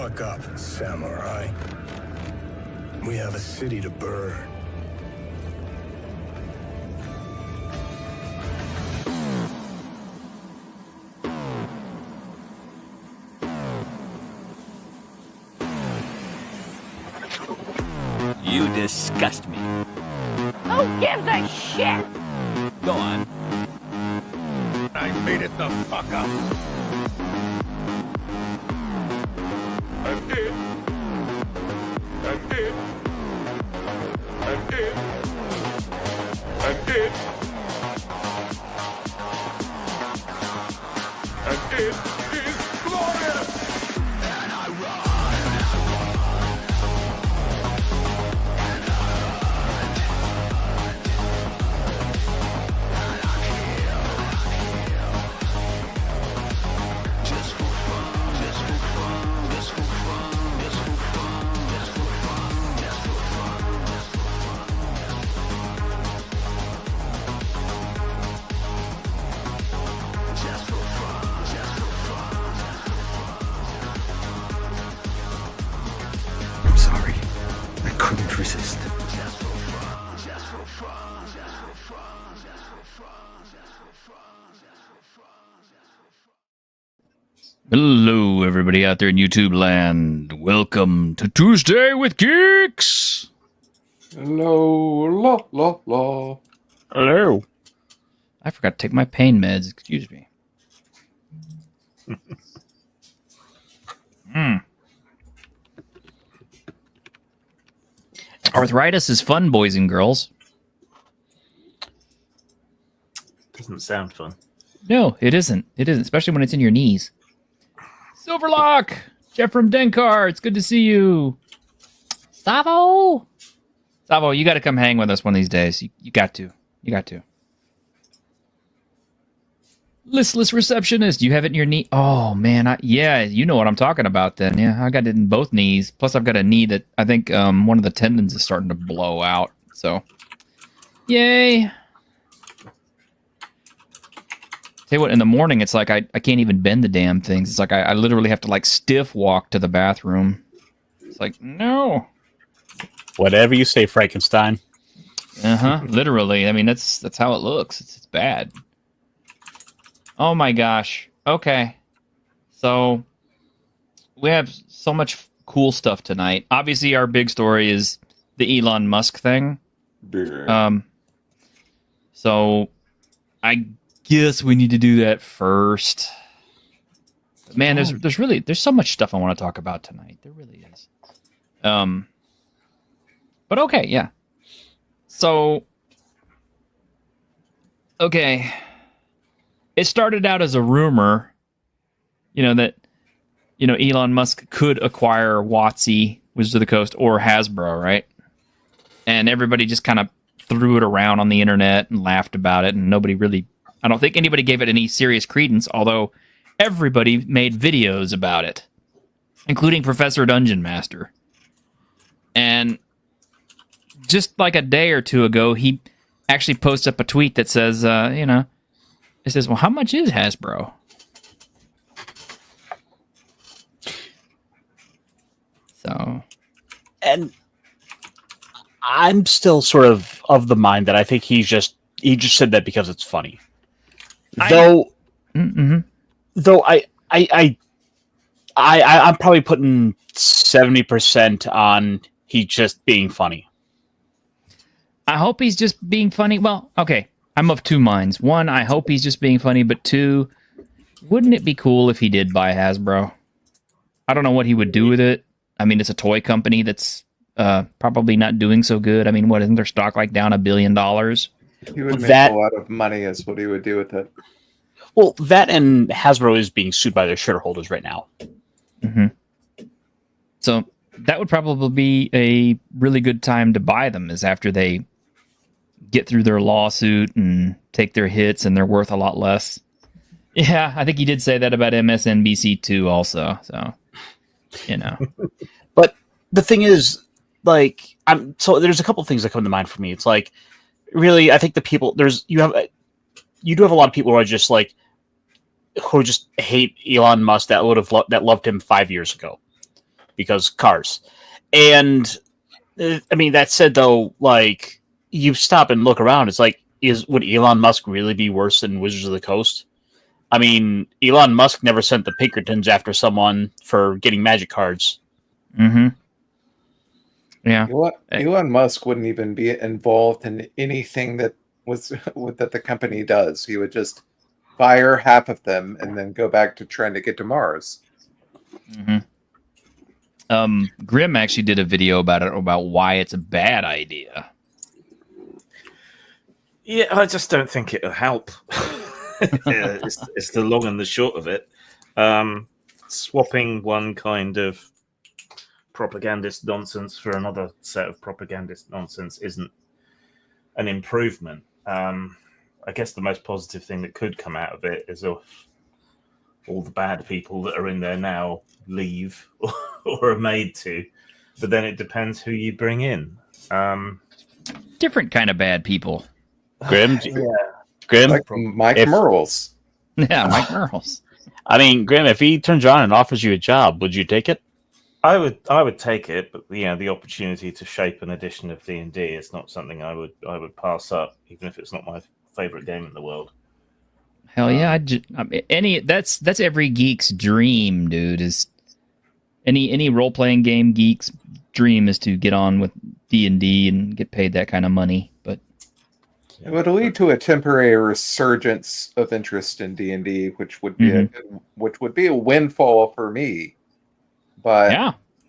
fuck up, samurai. We have a city to burn. You disgust me. Who gives a shit? Go on. I made it the fuck up. I did. I did. I did. I did. I did. It's glorious. And I run. I'm sorry. I couldn't resist. Hello, everybody out there in YouTube land. Welcome to Tuesday with Geeks. Hello, la la la. Hello. I forgot to take my pain meds. Excuse me. Arthritis is fun, boys and girls. Doesn't sound fun. No, it isn't. It isn't, especially when it's in your knees. Silverlock! Jeff from Denkar, it's good to see you. Savo! Savo, you got to come hang with us one of these days. You got to. You got to. Listless receptionist, you have it in your knee. Oh, man. Yeah, you know what I'm talking about then. Yeah, I got it in both knees. Plus, I've got a knee that I think one of the tendons is starting to blow out. So, yay. Tell you what, in the morning, it's like I can't even bend the damn things. It's like I literally have to like stiff walk to the bathroom. It's like, no. Whatever you say, Frankenstein. Literally. I mean, that's how it looks. It's bad. Oh my gosh. Okay. So we have so much cool stuff tonight. Obviously, our big story is the Elon Musk thing. So I guess we need to do that first. But man, there's so much stuff I want to talk about tonight. There really is. But okay, yeah. So okay. It started out as a rumor, that Elon Musk could acquire WotC, Wizards of the Coast, or Hasbro, right? And everybody just kind of threw it around on the internet and laughed about it, and I don't think anybody gave it any serious credence, although everybody made videos about it, including Professor Dungeon Master. And just like a day or two ago, he actually posted up a tweet that says, it says, well, how much is Hasbro? So. And I'm still sort of the mind that I think he just said that because it's funny. Though I'm probably putting 70% on he just being funny. I hope he's just being funny. Well, okay. I'm of two minds. One, I hope he's just being funny, but two, wouldn't it be cool if he did buy Hasbro? I don't know what he would do with it. I mean, it's a toy company that's probably not doing so good. I mean, what, isn't their stock like down $1 billion? He would make a lot of money is what he would do with it. Well, that and Hasbro is being sued by their shareholders right now. Mm-hmm. So that would probably be a really good time to buy them, is after they get through their lawsuit and take their hits and they're worth a lot less. Yeah, I think he did say that about MSNBC too also. So, But the thing is, like, there's a couple things that come to mind for me. It's like, really, I think the people, you do have a lot of people who are just like, who just hate Elon Musk that loved him 5 years ago. because cars. And I mean, that said, though, like, you stop and look around. It's like, would Elon Musk really be worse than Wizards of the Coast? I mean, Elon Musk never sent the Pinkertons after someone for getting magic cards. Mm-hmm. Yeah. Elon Musk wouldn't even be involved in anything that that the company does. He would just fire half of them and then go back to trying to get to Mars. Mm-hmm. Grimm actually did a video about why it's a bad idea. Yeah, I just don't think it'll help. It's the long and the short of it. Swapping one kind of propagandist nonsense for another set of propagandist nonsense isn't an improvement. I guess the most positive thing that could come out of it is if all the bad people that are in there now leave or are made to. But then it depends who you bring in. Different kind of bad people. Grim? Yeah. Grim? Like Mike Merles. Yeah, Mike Merles. I mean, Grim, if he turns around and offers you a job, would you take it? I would take it, but the opportunity to shape an edition of D&D is not something I would pass up, even if it's not my favorite game in the world. Hell yeah! That's every geek's dream, dude. Is any role playing game geek's dream is to get on with D&D and get paid that kind of money. But it would lead to a temporary resurgence of interest in D&D, which would be a windfall for me. But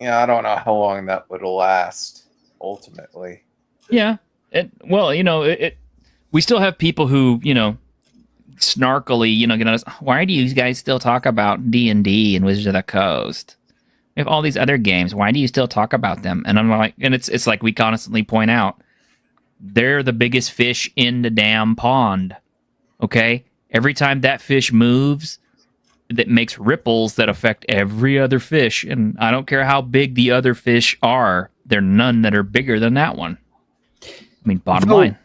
I don't know how long that would last ultimately. Yeah. We still have people who, snarkily, why do you guys still talk about D&D and Wizards of the Coast? We have all these other games. Why do you still talk about them? And I'm like, and it's like we constantly point out, they're the biggest fish in the damn pond. Okay? Every time that fish moves, that makes ripples that affect every other fish, and I don't care how big the other fish are, there are none that are bigger than that one. I mean, bottom line.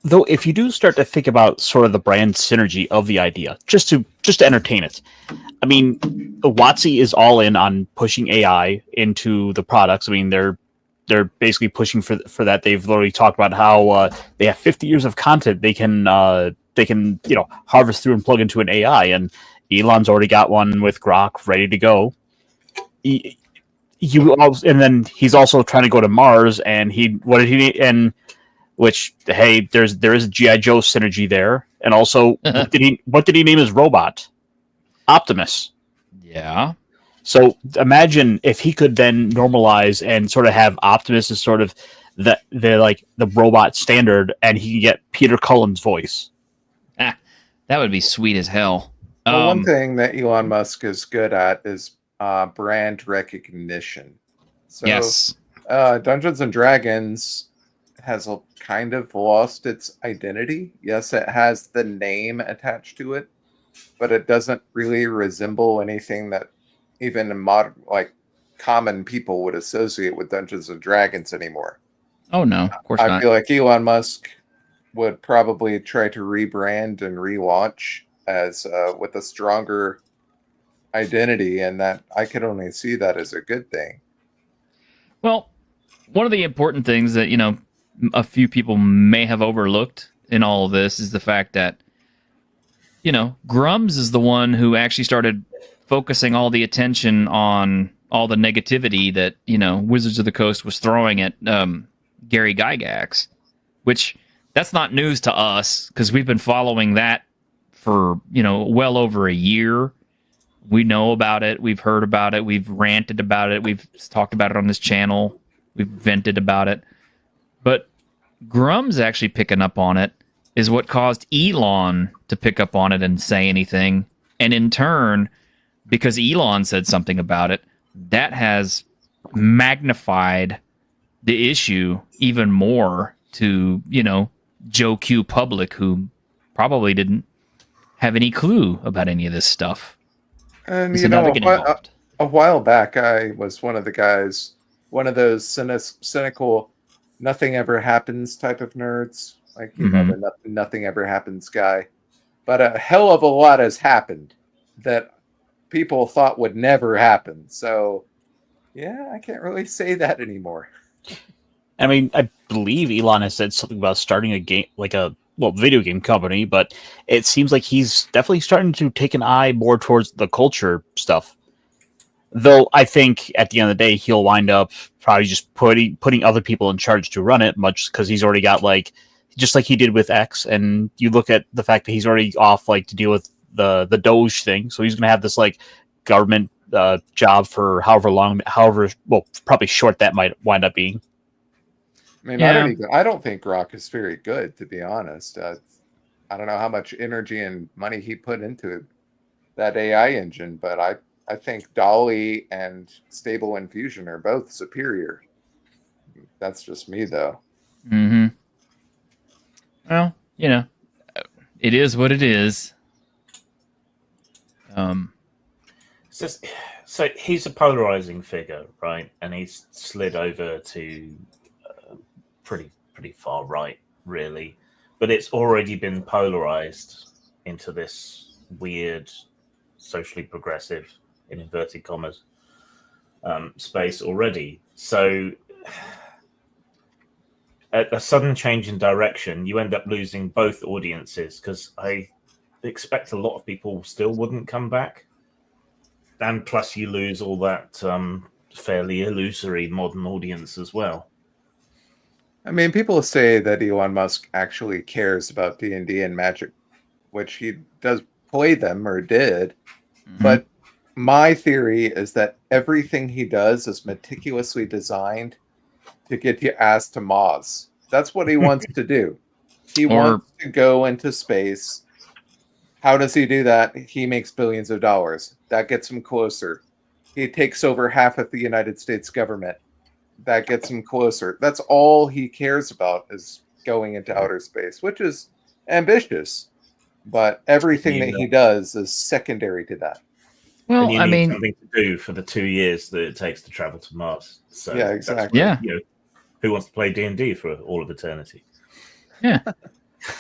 Though, if you do start to think about sort of the brand synergy of the idea, just to entertain it, I mean, WotC is all in on pushing AI into the products. I mean, they're basically pushing for that. They've literally talked about how they have 50 years of content they can harvest through and plug into an AI, and Elon's already got one with Grok ready to go. And then he's also trying to go to Mars, and there is a G.I. Joe synergy there. And also, what did he name his robot? Optimus. Yeah. So imagine if he could then normalize and sort of have Optimus as sort of the robot standard, and he could get Peter Cullen's voice. That would be sweet as hell. Well, one thing that Elon Musk is good at is brand recognition. So, yes. Dungeons and Dragons has kind of lost its identity. Yes, it has the name attached to it, but it doesn't really resemble anything that even modern, common people would associate with Dungeons and Dragons anymore. Oh no, of course not. I feel like Elon Musk would probably try to rebrand and relaunch as with a stronger identity, and that I could only see that as a good thing. Well, one of the important things that a few people may have overlooked in all of this is the fact that Grums is the one who actually started focusing all the attention on all the negativity that Wizards of the Coast was throwing at Gary Gygax, which that's not news to us because we've been following that for well over a year. We know about it. We've heard about it. We've ranted about it. We've talked about it on this channel. We've vented about it. But Grum's actually picking up on it is what caused Elon to pick up on it and say anything. And in turn, because Elon said something about it, that has magnified the issue even more to, Joe Q public, who probably didn't have any clue about any of this stuff. And a while back, I was one of those cynical, nothing ever happens type of nerds, the nothing ever happens guy. But a hell of a lot has happened that people thought would never happen. So Yeah, I can't really say that anymore. I mean, I believe Elon has said something about starting a game, like a video game company, but it seems like he's definitely starting to take an eye more towards the culture stuff. Though I think at the end of the day, he'll wind up probably just putting other people in charge to run it, much because he's already got just like he did with X. And you look at the fact that he's already off to deal with the Doge thing, so he's going to have this government job for probably short that might wind up being. I mean, Yeah. I don't think Grok is very good, to be honest. I don't know how much energy and money he put into that AI engine, but I think Dolly and Stable Infusion are both superior. That's just me, though. Mm-hmm. Well, it is what it is. It's just, so he's a polarizing figure, right? And he's slid over to pretty far right, really. But it's already been polarized into this weird, socially progressive, in inverted commas, space already. So at a sudden change in direction, you end up losing both audiences, because I expect a lot of people still wouldn't come back. And plus you lose all that fairly illusory modern audience as well. I mean, people say that Elon Musk actually cares about D&D and Magic, which he does play them or did. Mm-hmm. But my theory is that everything he does is meticulously designed to get you asked to Mars. That's what he wants to do. He wants to go into space. How does he do that? He makes billions of dollars. That gets him closer. He takes over half of the United States government. That gets him closer. That's all he cares about, is going into outer space, which is ambitious. But everything that he does is secondary to that. Well, and you need something to do for the 2 years that it takes to travel to Mars. So yeah, exactly. Yeah. Who wants to play D&D for all of eternity? Yeah.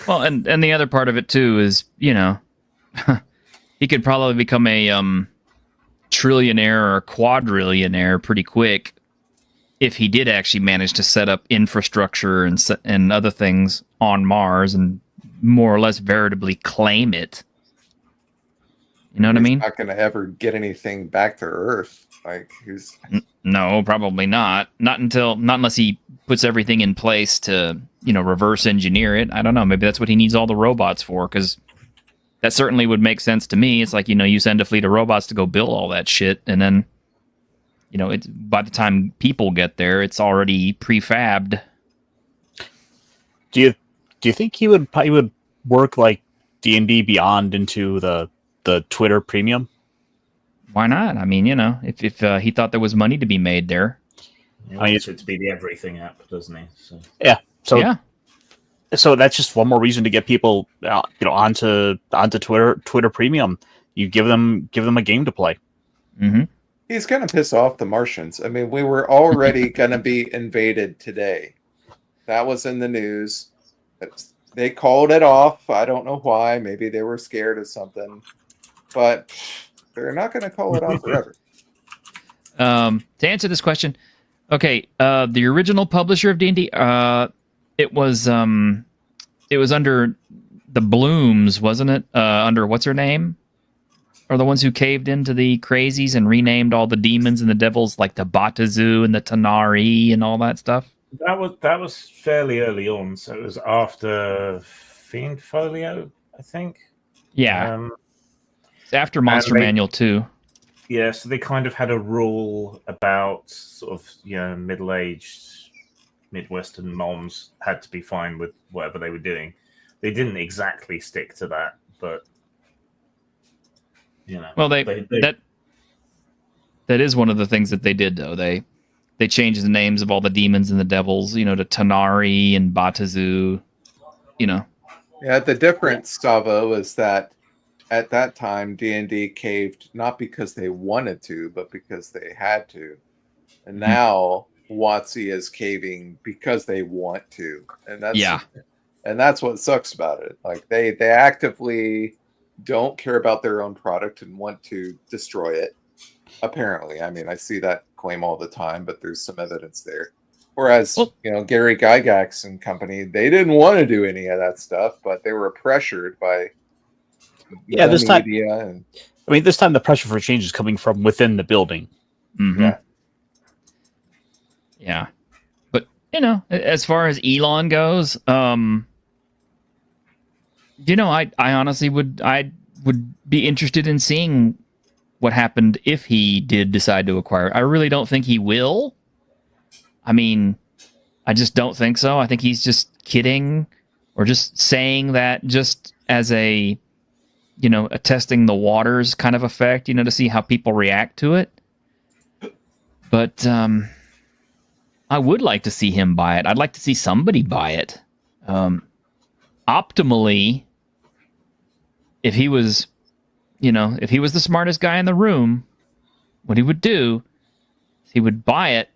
Well, and the other part of it too is, he could probably become a trillionaire or quadrillionaire pretty quick if he did actually manage to set up infrastructure and other things on Mars and more or less veritably claim it. You know what I mean? He's not going to ever get anything back to Earth. No, probably not. Not unless he puts everything in place to, reverse engineer it. I don't know. Maybe that's what he needs all the robots for, because that certainly would make sense to me. It's like, you send a fleet of robots to go build all that shit, and then, by the time people get there, it's already prefabbed. Do you think he would work like D&D Beyond into the Twitter Premium? Why not? I mean, if he thought there was money to be made there. He wants it to be the everything app, doesn't he? So. Yeah. So yeah. So that's just one more reason to get people, onto Twitter Premium. You give them a game to play. Mm-hmm. He's going to piss off the Martians. I mean, we were already going to be invaded today. That was in the news. They called it off. I don't know why. Maybe they were scared of something. But they're not going to call it off forever. To answer this question, okay, the original publisher of D&D, it was under the Blooms, wasn't it? Under what's her name? Or the ones who caved into the crazies and renamed all the demons and the devils, like the Batazu and the Tanari and all that stuff? That was fairly early on, so it was after Fiend Folio, I think. Yeah. It's after Monster Manual 2. Yeah, so they kind of had a rule about sort of, middle-aged Midwestern moms had to be fine with whatever they were doing. They didn't exactly stick to that, but well, that is one of the things that they did, though. They changed the names of all the demons and the devils, to Tanari and Batazu, Yeah, the difference, Savo, is that at that time D&D caved not because they wanted to, but because they had to. And now WotC is caving because they want to. And that's what sucks about it. Like they actively don't care about their own product and want to destroy it. Apparently. I mean, I see that claim all the time, but there's some evidence there. Whereas, Well- Gary Gygax and company, they didn't want to do any of that stuff, but they were pressured by Yeah, the this time- media. And I mean, this time the pressure for change is coming from within the building. Mhm. Yeah. But, as far as Elon goes, I honestly would be interested in seeing what happened if he did decide to acquire. I really don't think he will. I mean, I just don't think so. I think he's just kidding or just saying that just as a testing the waters kind of effect, to see how people react to it. But I would like to see him buy it. I'd like to see somebody buy it. Optimally, if he was the smartest guy in the room, what he would do is he would buy it,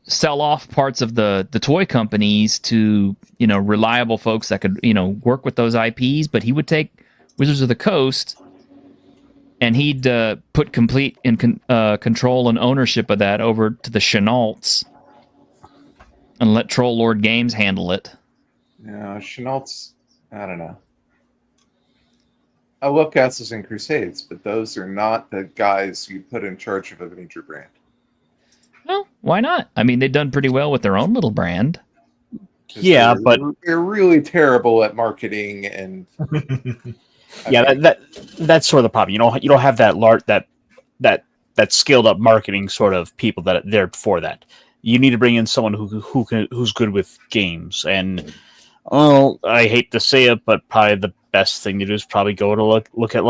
sell off parts of the toy companies to, reliable folks that could, work with those IPs, but he would take Wizards of the Coast and he'd put complete control and ownership of that over to the Chenaults and let Troll Lord Games handle it. Chenault's, I don't know. I love Castles and Crusades, but those are not the guys you put in charge of a major brand. Well, why not? I mean, they've done pretty well with their own little brand. Yeah, but they're really terrible at marketing and that's sort of the problem. You don't have that scaled up marketing sort of people that are there for that. You need to bring in someone who's good with games. And I hate to say it, but probably the best thing to do is probably go to look at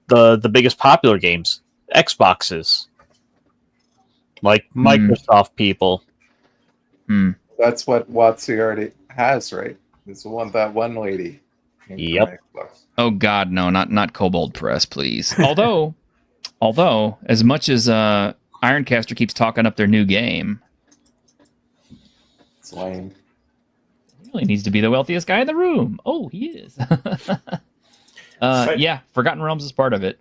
the biggest popular games, Xboxes, like Microsoft people. That's what WotC already has, right? It's that one lady. Yep. Oh God, no, not Kobold Press, please. Although, as much as Ironcaster keeps talking up their new game, it's lame. He really needs to be the wealthiest guy in the room. Oh, he is. Yeah, Forgotten Realms is part of it.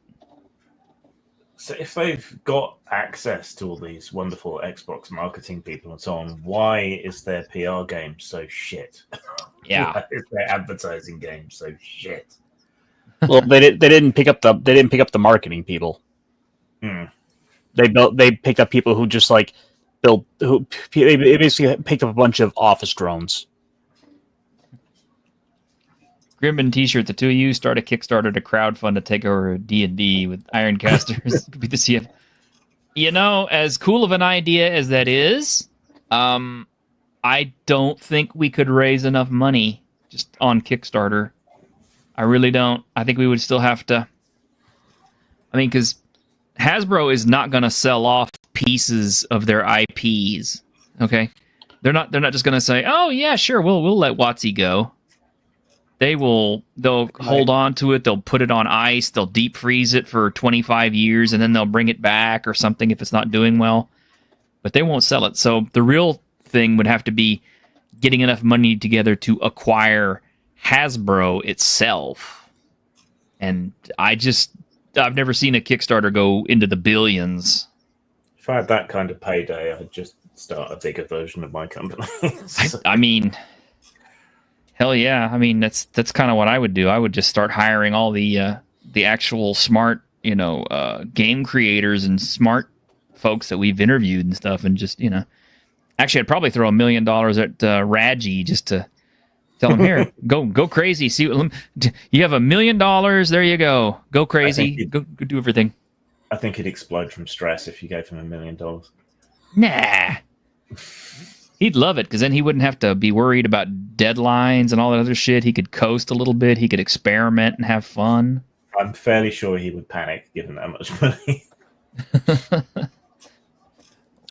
So if they've got access to all these wonderful Xbox marketing people and so on, why is their PR game so shit? Yeah. Why is their advertising game so shit? Well, they didn't pick up the marketing people. They picked up people who just they basically picked up a bunch of office drones. Grimmin T-shirt, the two of you start a Kickstarter to crowdfund to take over D&D with Ironcasters. Could be the CF. As cool of an idea as that is, I don't think we could raise enough money just on Kickstarter. I really don't. I think we would still have to. I mean, because Hasbro is not going to sell off pieces of their IPs. Okay, they're not just going to say, "Oh yeah, sure, we'll let WotC go." They'll hold on to it. They'll put it on ice. They'll deep freeze it for 25 years, and then they'll bring it back or something if it's not doing well. But they won't sell it. So the real thing would have to be getting enough money together to acquire Hasbro itself. And I've never seen a Kickstarter go into the billions. If I had that kind of payday, I'd just start a bigger version of my company. I mean, hell yeah. I mean, that's kind of what I would do. I would just start hiring all the actual smart, game creators and smart folks that we've interviewed and stuff, and just, actually, I'd probably throw $1 million at Raji just to tell him, here, go crazy. See, you have $1 million. There you go. Go crazy. Go do everything. I think he'd explode from stress if you gave him $1 million. Nah. He'd love it, because then he wouldn't have to be worried about deadlines and all that other shit. He could coast a little bit. He could experiment and have fun. I'm fairly sure he would panic given that much money.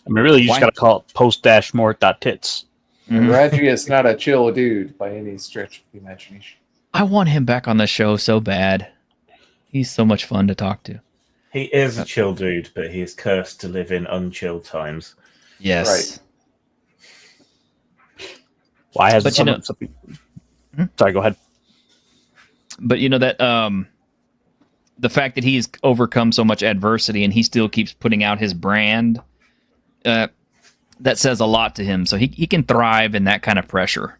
I mean, really, you just got to call it post-mort.tits. Raji is not a chill dude by any stretch of the imagination. I want him back on the show so bad. He's so much fun to talk to. He is a chill dude, but he is cursed to live in unchill times. Yes. Right. Why has But something? Sorry, go ahead. But that the fact that he's overcome so much adversity and he still keeps putting out his brand, that says a lot to him. So he can thrive in that kind of pressure.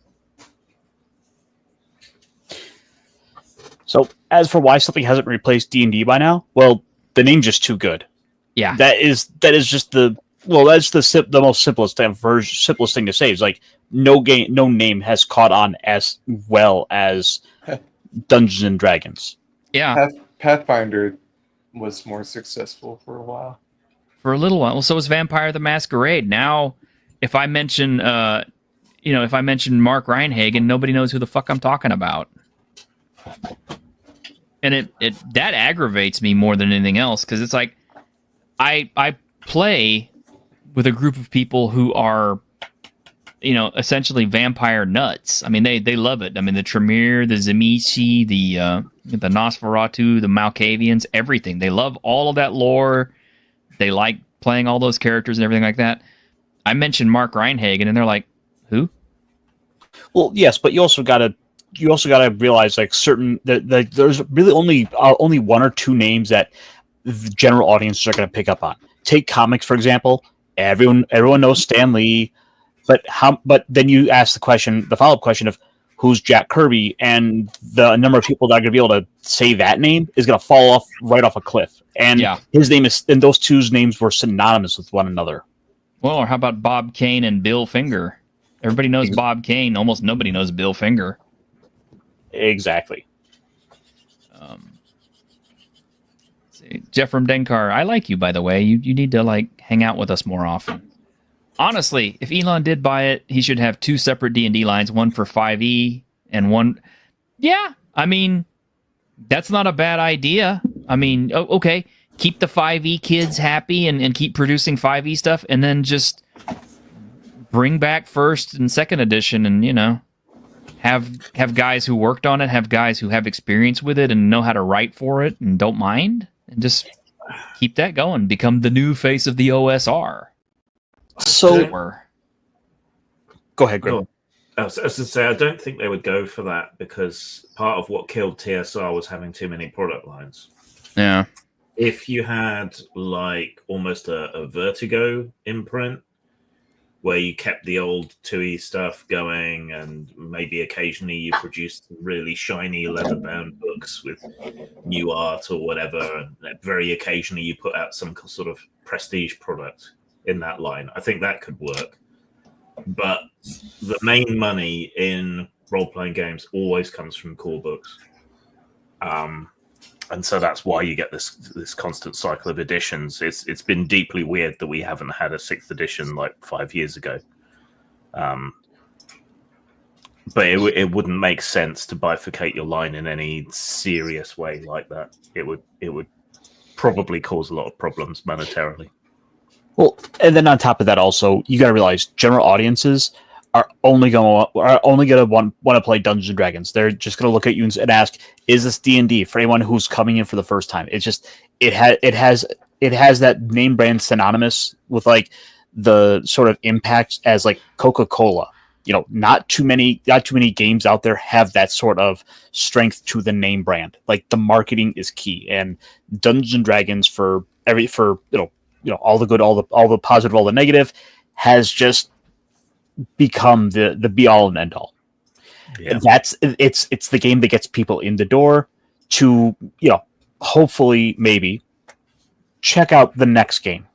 So as for why something hasn't replaced D&D by now, well, the name's just too good. Yeah, That is just that's the most simplest thing to say. Is like no name has caught on as well as Dungeons and Dragons. yeah. Pathfinder was more successful for a while. For a little while. Well, so was Vampire the Masquerade. Now, if I mention, Mark Reinhagen, nobody knows who the fuck I'm talking about. And it that aggravates me more than anything else, because it's like I play with a group of people who are, essentially vampire nuts. I mean, they love it. I mean, the Tremere, the Tzimisce, the Nosferatu, the Malkavians, everything. They love all of that lore. They like playing all those characters and everything like that. I mentioned Mark Reinhagen, and they're like, "Who?" Well, yes, but you also gotta realize like there's really only one or two names that the general audiences are going to pick up on. Take comics, for example. Everyone knows Stan Lee, but then you ask the follow-up question of who's Jack Kirby, and the number of people that are going to be able to say that name is going to fall right off a cliff. And his name and those two's names were synonymous with one another. Well, or how about Bob Kane and Bill Finger? Everybody knows Bob Kane. Almost nobody knows Bill Finger. Exactly. Jeff from Denkar, I like you, by the way. You need to hang out with us more often. Honestly, if Elon did buy it, he should have two separate D&D lines, one for 5e and one. Yeah, I mean, that's not a bad idea. I mean, okay, keep the 5e kids happy and keep producing 5e stuff, and then just bring back first and second edition, and have guys who worked on it, have guys who have experience with it and know how to write for it and don't mind, and just keep that going. Become the new face of the OSR. So, go ahead, Grim. I was going to say, I don't think they would go for that, because part of what killed TSR was having too many product lines. Yeah. If you had almost a Vertigo imprint, where you kept the old 2E stuff going, and maybe occasionally you produced really shiny leather-bound books with new art or whatever, and very occasionally you put out some sort of prestige product in that line, I think that could work. But the main money in role-playing games always comes from core books. And so that's why you get this constant cycle of editions. It's been deeply weird that we haven't had a 6th edition 5 years ago. But it wouldn't make sense to bifurcate your line in any serious way like that. It would probably cause a lot of problems monetarily. Well, and then on top of that, also you got to realize general audiences are only going to want to play Dungeons and Dragons. They're just going to look at you and ask, "Is this D&D?" For anyone who's coming in for the first time, it's just it has that name brand synonymous with the sort of impact as Coca-Cola. Not too many games out there have that sort of strength to the name brand. The marketing is key, and Dungeons and Dragons for all the good, all the positive, all the negative, has just become the be all and end all. Yeah. It's the game that gets people in the door to hopefully maybe check out the next game,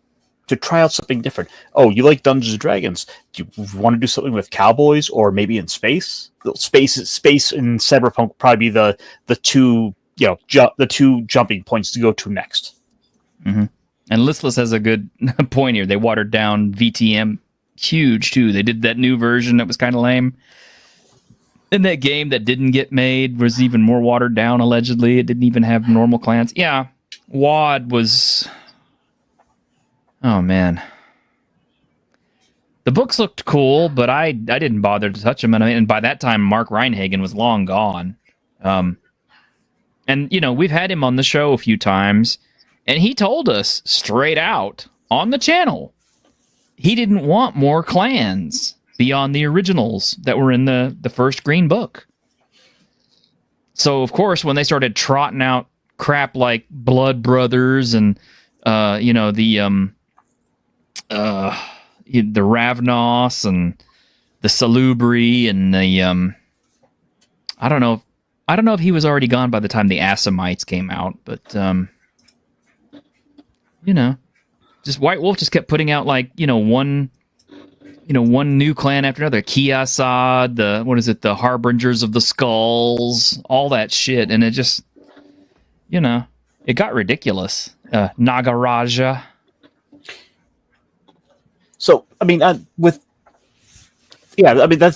to try out something different. Oh, you like Dungeons and Dragons? Do you want to do something with cowboys or maybe in space? Space and Cyberpunk would probably be the two jumping points to go to next. Mm-hmm. And Listless has a good point here. They watered down VTM huge too. They did that new version that was kind of lame. And that game that didn't get made was even more watered down, allegedly. It didn't even have normal clans. Yeah, WAD was... Oh, man. The books looked cool, but I didn't bother to touch them. And by that time, Mark Reinhagen was long gone. And, we've had him on the show a few times, and he told us straight out on the channel he didn't want more clans beyond the originals that were in the first Green Book. So, of course, when they started trotting out crap like Blood Brothers and the Ravnos and the Salubri and the I don't know if he was already gone by the time the Assamites came out, but just White Wolf just kept putting out like one new clan after another. Kiasad, the Harbingers of the Skulls, all that shit, and it just it got ridiculous. Nagaraja. So I mean, that's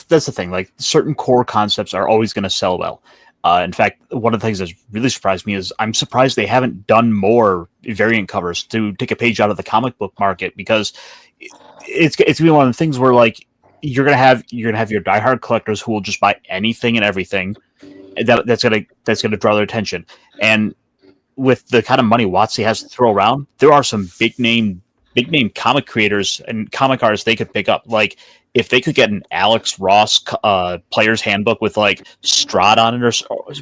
the thing. Like, certain core concepts are always going to sell well. In fact, one of the things that's really surprised me is I'm surprised they haven't done more variant covers to take a page out of the comic book market, because it's gonna be one of the things where like you're gonna have your diehard collectors who will just buy anything and everything that's gonna draw their attention. And with the kind of money WotC has to throw around, there are some big name comic creators and comic artists they could pick up. Like, if they could get an Alex Ross player's handbook with like Strahd on it, or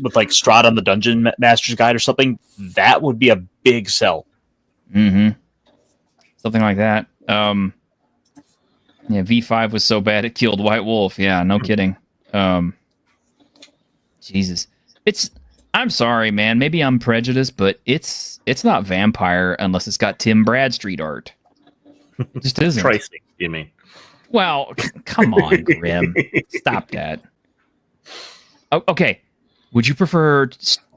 with like Strahd on the Dungeon Master's Guide or something, that would be a big sell. Mm-hmm. Something like that. V5 was so bad it killed White Wolf. Yeah, no kidding. Jesus. I'm sorry, man. Maybe I'm prejudiced, but it's not Vampire unless it's got Tim Bradstreet art. It just isn't. Tracy, you mean? Well, come on, Grim. Stop that. Oh, okay. Would you prefer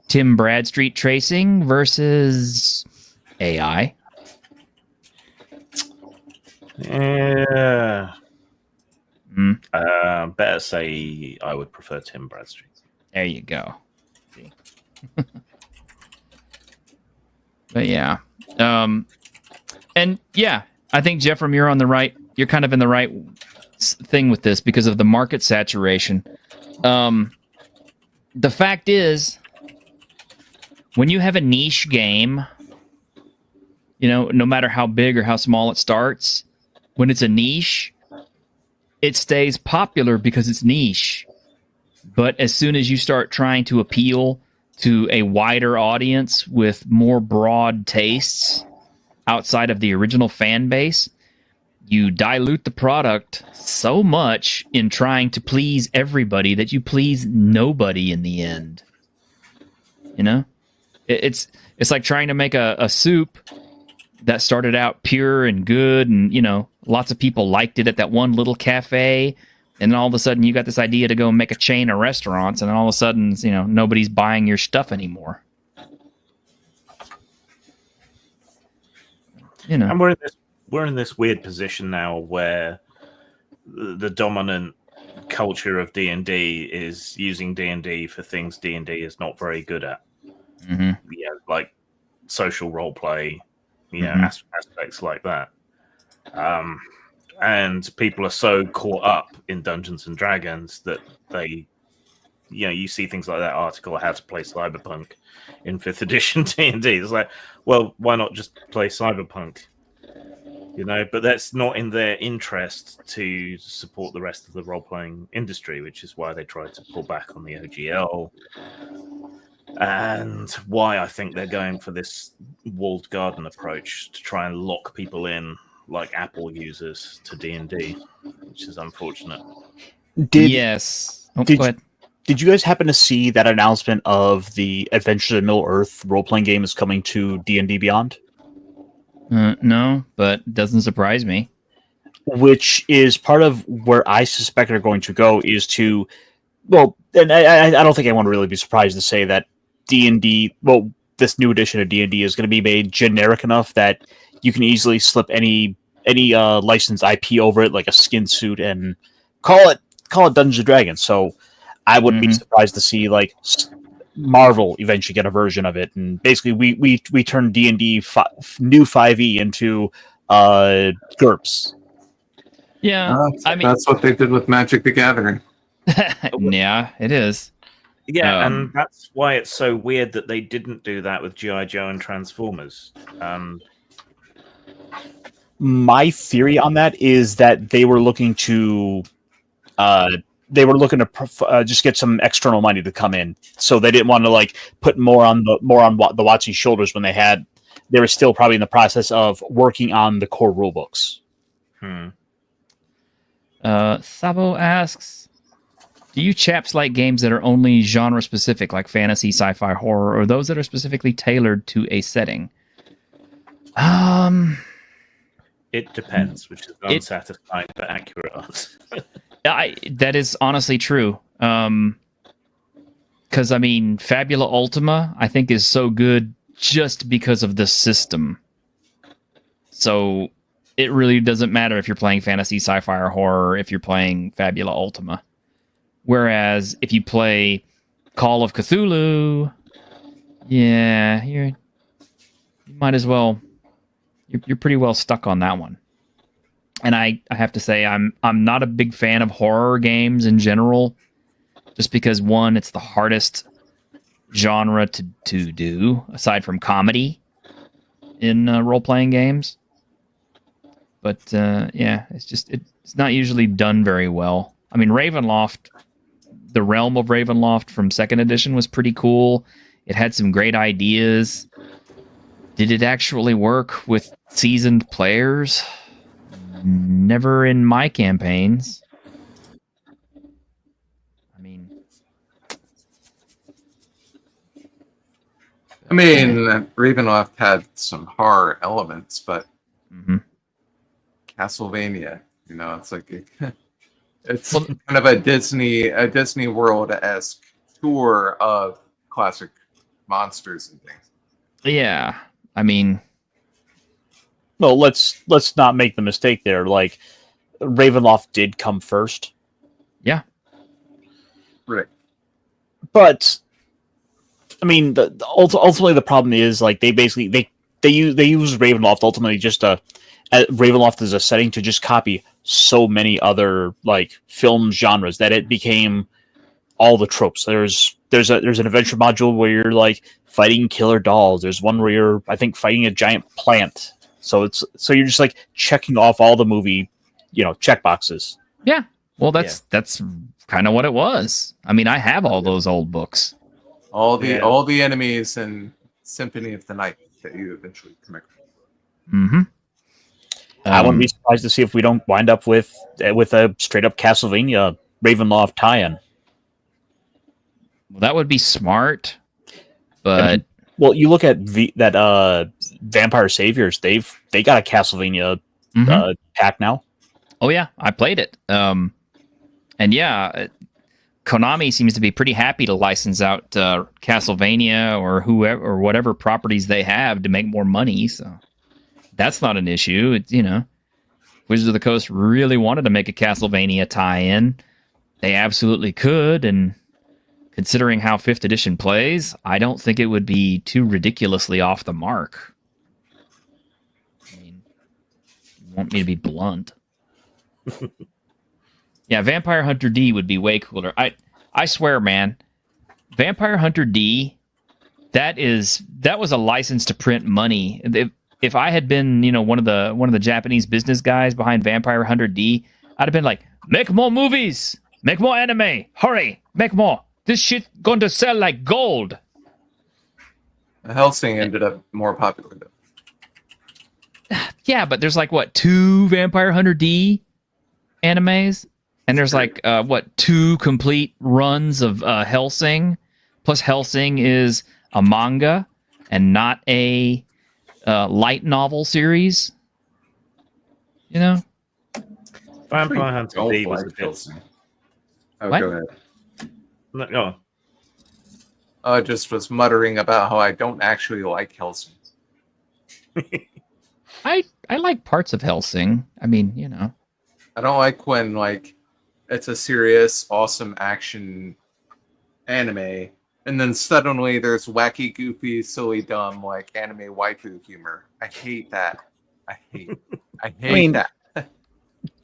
Tim Bradstreet tracing versus AI? Yeah. Better say I would prefer Tim Bradstreet. There you go. See. But yeah. And yeah, I think Jeffrem, you're kind of in the right thing with this because of the market saturation. The fact is, when you have a niche game, no matter how big or how small it starts, when it's a niche, it stays popular because it's niche. But as soon as you start trying to appeal to a wider audience with more broad tastes outside of the original fan base, you dilute the product so much in trying to please everybody that you please nobody in the end. It's like trying to make a soup that started out pure and good, and lots of people liked it at that one little cafe, and then all of a sudden you got this idea to go make a chain of restaurants, and then all of a sudden nobody's buying your stuff anymore. And we're in this weird position now where the dominant culture of D&D is using D&D for things D&D is not very good at. Mm-hmm. Yeah, like social role play, aspects like that. And people are so caught up in Dungeons and Dragons that they, you see things like that article, How to Play Cyberpunk in 5th edition D&D. It's like, well, why not just play Cyberpunk? But that's not in their interest to support the rest of the role-playing industry, which is why they tried to pull back on the OGL, and why I think they're going for this walled garden approach to try and lock people in, like Apple users, to D&D, which is unfortunate. Yes. Go ahead. Did you guys happen to see that announcement of the Adventures in Middle-earth role-playing game is coming to D&D Beyond? No, but it doesn't surprise me. Which is part of where I suspect they're going to go is to, well, and I don't think anyone would really be surprised to say that D&D, well, this new edition of D&D is going to be made generic enough that you can easily slip any licensed IP over it, like a skin suit, and call it Dungeons and Dragons. So I wouldn't be surprised to see like Marvel eventually get a version of it, and basically we turn D&D new 5e into GURPS. Yeah, that's what they did with Magic the Gathering. Yeah, it is. Yeah, and that's why it's so weird that they didn't do that with G.I. Joe and Transformers. My theory on that is that they were looking to they were looking to just get some external money to come in, so they didn't want to like put more on the WotC's shoulders when they were still probably in the process of working on the core rulebooks. Sabo asks, do you chaps like games that are only genre specific, like fantasy, sci-fi, horror, or those that are specifically tailored to a setting? It depends, which is an unsatisfying but accurate answer. That is honestly true. Because, I mean, Fabula Ultima, I think, is so good just because of the system. So it really doesn't matter if you're playing fantasy, sci-fi, or horror if you're playing Fabula Ultima. Whereas if you play Call of Cthulhu, yeah, you might as well. You're pretty well stuck on that one. And I have to say I'm not a big fan of horror games in general, just because one, it's the hardest genre to do aside from comedy in role-playing games. But yeah, it's not usually done very well. I mean, Ravenloft, the Realm of Ravenloft from 2nd edition was pretty cool. It had some great ideas. Did it actually work with seasoned players? Never in my campaigns. I mean, Ravenloft had some horror elements, but Castlevania, it's like it's kind of a Disney World-esque tour of classic monsters and things. Yeah, I mean, well, let's not make the mistake there. Like, Ravenloft did come first. Yeah, right. But I mean, ultimately the problem is like they use Ravenloft ultimately just Ravenloft as a setting to just copy so many other like film genres that it became all the tropes. There's an adventure module where you're like fighting killer dolls. There's one where you're, I think, fighting a giant plant. So you're just like checking off all the movie, check boxes. Yeah. Well, that's kind of what it was. I mean, I have all those old books. All the enemies in Symphony of the Night that you eventually come across. Mm-hmm. I wouldn't be surprised to see if we don't wind up with a straight up Castlevania Ravenloft tie-in. Well, that would be smart, but well, you look at Vampire Saviors. They got a Castlevania pack now. Oh yeah, I played it. And yeah, Konami seems to be pretty happy to license out Castlevania or whoever or whatever properties they have to make more money. So that's not an issue. It's, Wizards of the Coast really wanted to make a Castlevania tie-in. They absolutely could, and considering how 5th edition plays, I don't think it would be too ridiculously off the mark. I mean, you want me to be blunt? Yeah, Vampire Hunter D would be way cooler. I swear, man, Vampire Hunter D, that was a license to print money. If I had been, one of the Japanese business guys behind Vampire Hunter D, I'd have been like, make more movies, make more anime, hurry, make more. This shit going to sell like gold. Hellsing ended up more popular though. Yeah, but there's like 2 Vampire Hunter D animes, and there's like 2 complete runs of Hellsing. Plus, Hellsing is a manga and not a light novel series. Vampire Hunter D was like a bit. Oh, What? go ahead. No, go on. I just was muttering about how I don't actually like Hellsing. I like parts of Hellsing. I mean, I don't like when it's a serious, awesome action anime, and then suddenly there's wacky, goofy, silly, dumb anime waifu humor. I hate that. I hate that.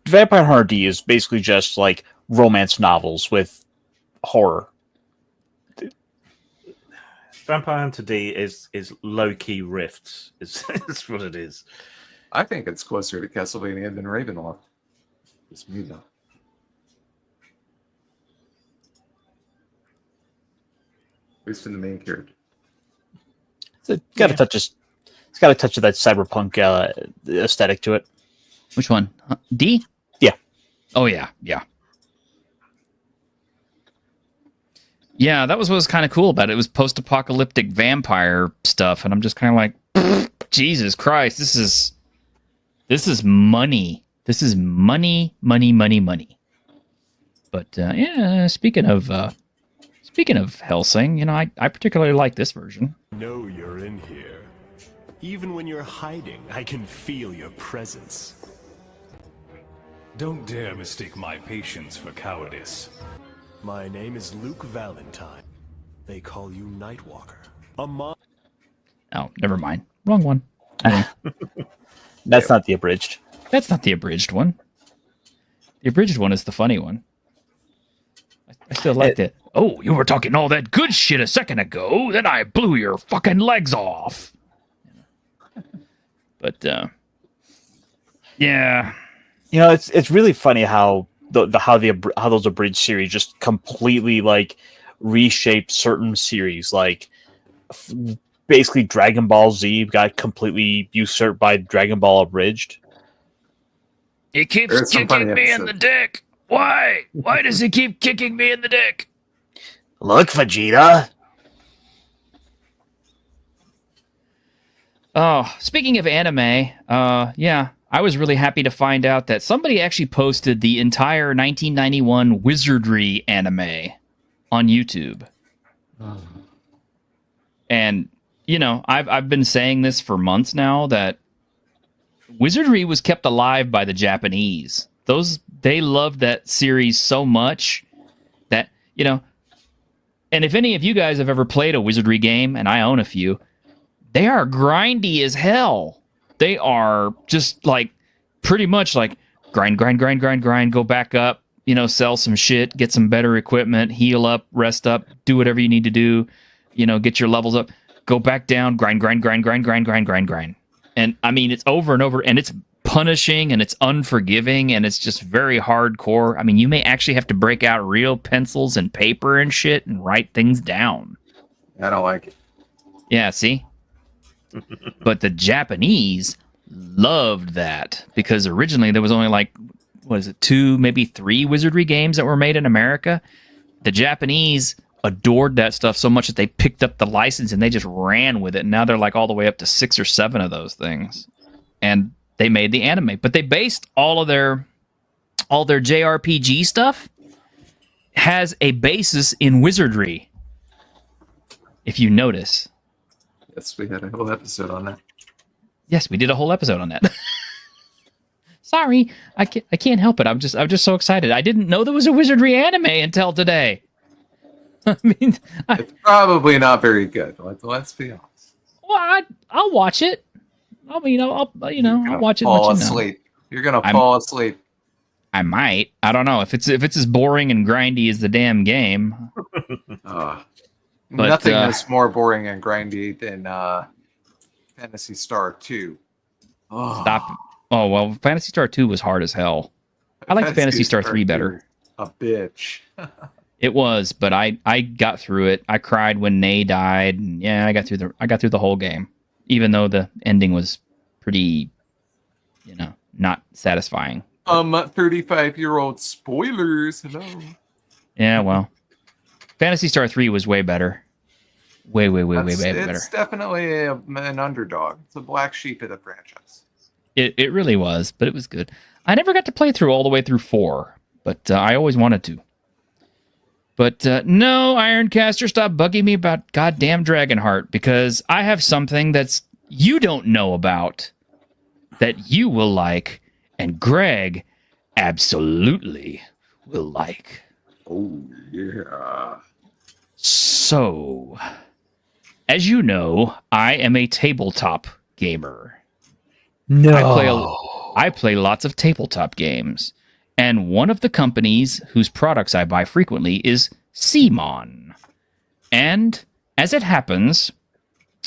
Vampire Hunter D is basically just like romance novels with horror. Vampire Hunter D is low key rifts. Is what it is. I think it's closer to Castlevania than Ravenloft. Just me though. least in the main character. It's got a touch of that cyberpunk aesthetic to it. Which one? D? Yeah. Oh yeah, yeah. Yeah, that was what was kind of cool about it. It was post-apocalyptic vampire stuff, and I'm just kind of like, Jesus Christ, this is money. This is money. But yeah, speaking of Hellsing, I particularly like this version. Know you're in here. Even when you're hiding, I can feel your presence. Don't dare mistake my patience for cowardice. My name is Luke Valentine. They call you Nightwalker. Oh, never mind. Wrong one. That's not the abridged. That's not the abridged one. The abridged one is the funny one. I still liked it. Oh, you were talking all that good shit a second ago, then I blew your fucking legs off. But, yeah. It's really funny how those abridged series just completely like reshape certain series. Like basically Dragon Ball Z got completely usurped by Dragon Ball abridged. He keeps kicking me in the dick. Why? Why does he keep kicking me in the dick? Look, Vegeta. Oh, speaking of anime, yeah, I was really happy to find out that somebody actually posted the entire 1991 Wizardry anime on YouTube. And, I've been saying this for months now that Wizardry was kept alive by the Japanese. They loved that series so much that, and if any of you guys have ever played a Wizardry game, and I own a few, they are grindy as hell. They are just like pretty much like grind, go back up, sell some shit, get some better equipment, heal up, rest up, do whatever you need to do, get your levels up, go back down, grind. And I mean, it's over and over, and it's punishing and it's unforgiving and it's just very hardcore. I mean, you may actually have to break out real pencils and paper and shit and write things down. I don't like it. Yeah, see? But the Japanese loved that because originally there was only like, 2, maybe 3 Wizardry games that were made in America. The Japanese adored that stuff so much that they picked up the license and they just ran with it. And now they're like all the way up to 6 or 7 of those things. And they made the anime, but they based all their JRPG stuff has a basis in Wizardry. If you notice. Yes, we had a whole episode on that. Yes, we did a whole episode on that. Sorry, I can't help it. I'm just so excited. I didn't know there was a Wizardry anime until today. I mean, it's probably not very good. Let's be honest. Well, I'll watch it. I'll watch it. Fall asleep. You're gonna fall asleep. I might. I don't know if it's as boring and grindy as the damn game. Nothing is more boring and grindy than Phantasy Star 2. Oh. Stop. Oh well, Phantasy Star 2 was hard as hell. I like Phantasy Star 3 better. A bitch. It was, but I got through it. I cried when Ney died, and yeah, I got through the whole game. Even though the ending was pretty, not satisfying. 35-year-old spoilers. Hello. Yeah, well, Phantasy Star 3 was way better. Way better. It's definitely an underdog. It's a black sheep of the franchise. It really was, but it was good. I never got to play through all the way through 4, but I always wanted to. But no, Ironcaster, stop bugging me about goddamn Dragonheart, because I have something that's you don't know about that you will like, and Greg absolutely will like. Oh, yeah. So, as you know, I am a tabletop gamer. No. I play lots of tabletop games. And one of the companies whose products I buy frequently is CMON. And as it happens,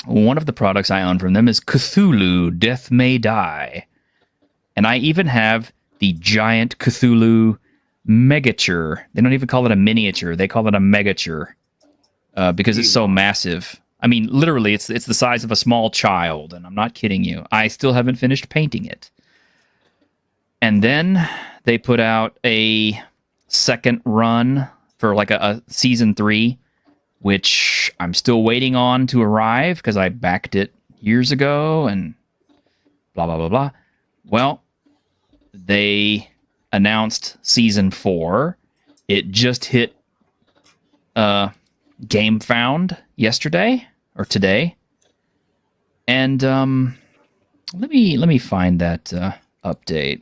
one of the products I own from them is Cthulhu Death May Die. And I even have the giant Cthulhu Megature. They don't even call it a miniature. They call it a Megature. because it's so massive. I mean, literally, it's the size of a small child, and I'm not kidding you. I still haven't finished painting it. And then they put out a second run for like a season 3, which I'm still waiting on to arrive because I backed it years ago and blah, blah, blah, blah. Well, they announced season 4. It just hit Game Found yesterday or today. And let me find that update,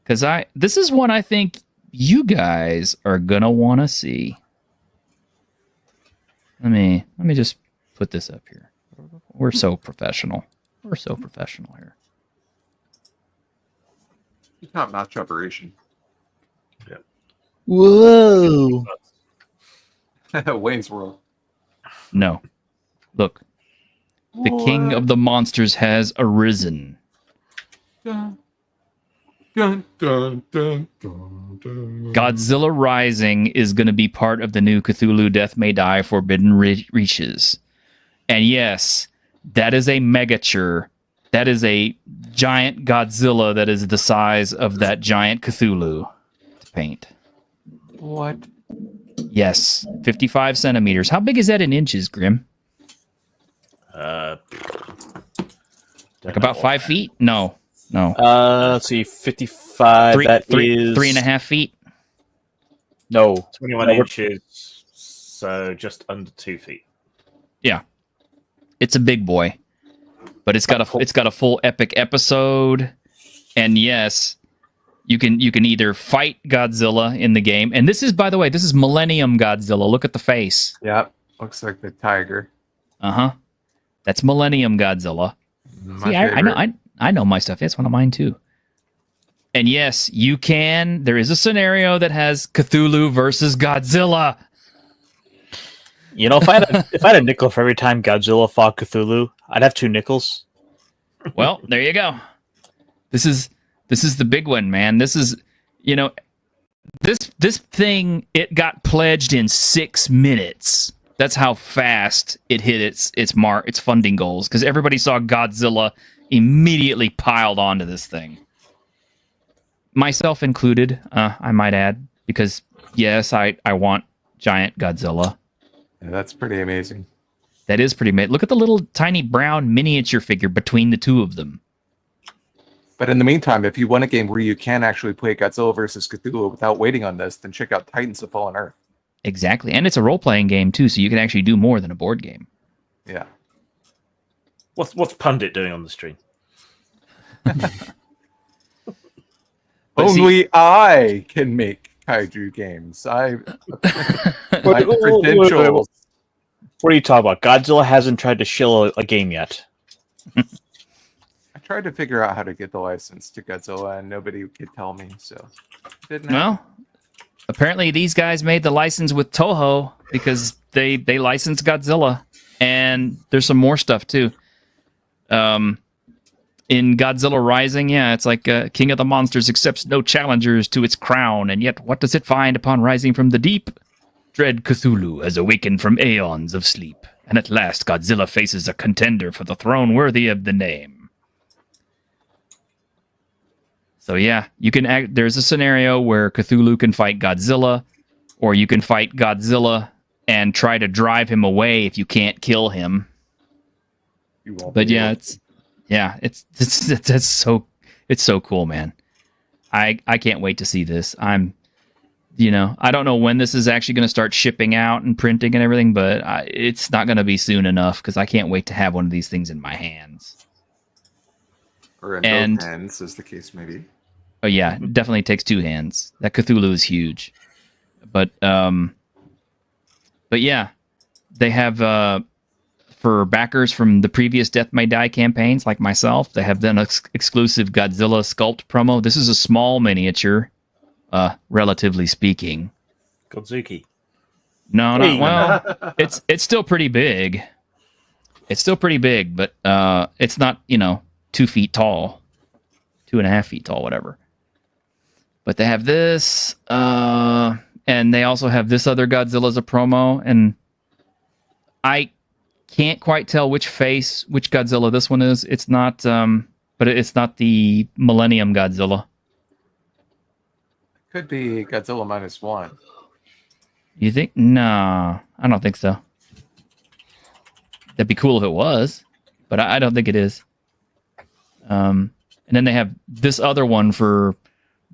because this is one I think you guys are gonna want to see. Let me just put this up here. We're so professional. We're so professional here. It's not match operation. Whoa! Wayne's World. No. Look. The king of the monsters has arisen. Dun, dun, dun, dun, dun, dun. Godzilla Rising is going to be part of the new Cthulhu Death May Die Forbidden Reaches. And yes, that is a megature. That is a giant Godzilla that is the size of that giant Cthulhu to paint. What? Yes, 55 centimeters. How big is that in inches, Grim? Don't Like know about 5 feet? No. Let's see, 55. That is 3.5 feet. No, 21 No, we're- inches, so just under 2 feet. Yeah, it's a big boy, but it's got a full epic episode, and yes, you can either fight Godzilla in the game, and this is, by the way, this is Millennium Godzilla. Look at the face. Yep. Looks like the tiger. That's Millennium Godzilla. My See, I favorite. know I know my stuff. It's one of mine too. And yes, you can. There is a scenario that has Cthulhu versus Godzilla. you know, if I had a nickel for every time Godzilla fought Cthulhu, I'd have 2 nickels. Well, there you go. This is the big one, man. This is, this thing, it got pledged in 6 minutes. That's how fast it hit its funding goals, because everybody saw Godzilla immediately piled onto this thing. Myself included, I might add, because yes, I want giant Godzilla. Yeah, that's pretty amazing. That is pretty amazing. Look at the little tiny brown miniature figure between the two of them. But in the meantime, if you want a game where you can actually play Godzilla versus Cthulhu without waiting on this, then check out Titans of Fallen Earth. Exactly. And it's a role-playing game, too, so you can actually do more than a board game. Yeah. What's Pundit doing on the stream? Only I can make kaiju games. My credentials. What are you talking about? Godzilla hasn't tried to shill a game yet. I tried to figure out how to get the license to Godzilla, and nobody could tell me, so didn't happen. Well, apparently these guys made the license with Toho because they licensed Godzilla, and there's some more stuff too. In Godzilla Rising, yeah, it's like King of the Monsters accepts no challengers to its crown, and yet what does it find upon rising from the deep? Dread Cthulhu has awakened from aeons of sleep, and at last Godzilla faces a contender for the throne worthy of the name. So yeah, you can there's a scenario where Cthulhu can fight Godzilla, or you can fight Godzilla and try to drive him away if you can't kill him. You won't But be yeah, able it's so cool, man. I can't wait to see this. I don't know when this is actually going to start shipping out and printing and everything, but it's not going to be soon enough because I can't wait to have one of these things in my hands. or in and- both hands, as the case may be. Oh yeah, it definitely takes 2 hands. That Cthulhu is huge. But yeah, they have for backers from the previous Death May Die campaigns, like myself, they have done an exclusive Godzilla sculpt promo. This is a small miniature, relatively speaking. Godzuki. No, well, it's still pretty big. It's still pretty big, but it's not 2 feet tall, 2.5 feet tall, whatever. But they have this, and they also have this other Godzilla as a promo, and I can't quite tell which Godzilla this one is. It's not, but it's not the Millennium Godzilla. Could be Godzilla -1. You think? No, I don't think so. That'd be cool if it was, but I don't think it is. And then they have this other one for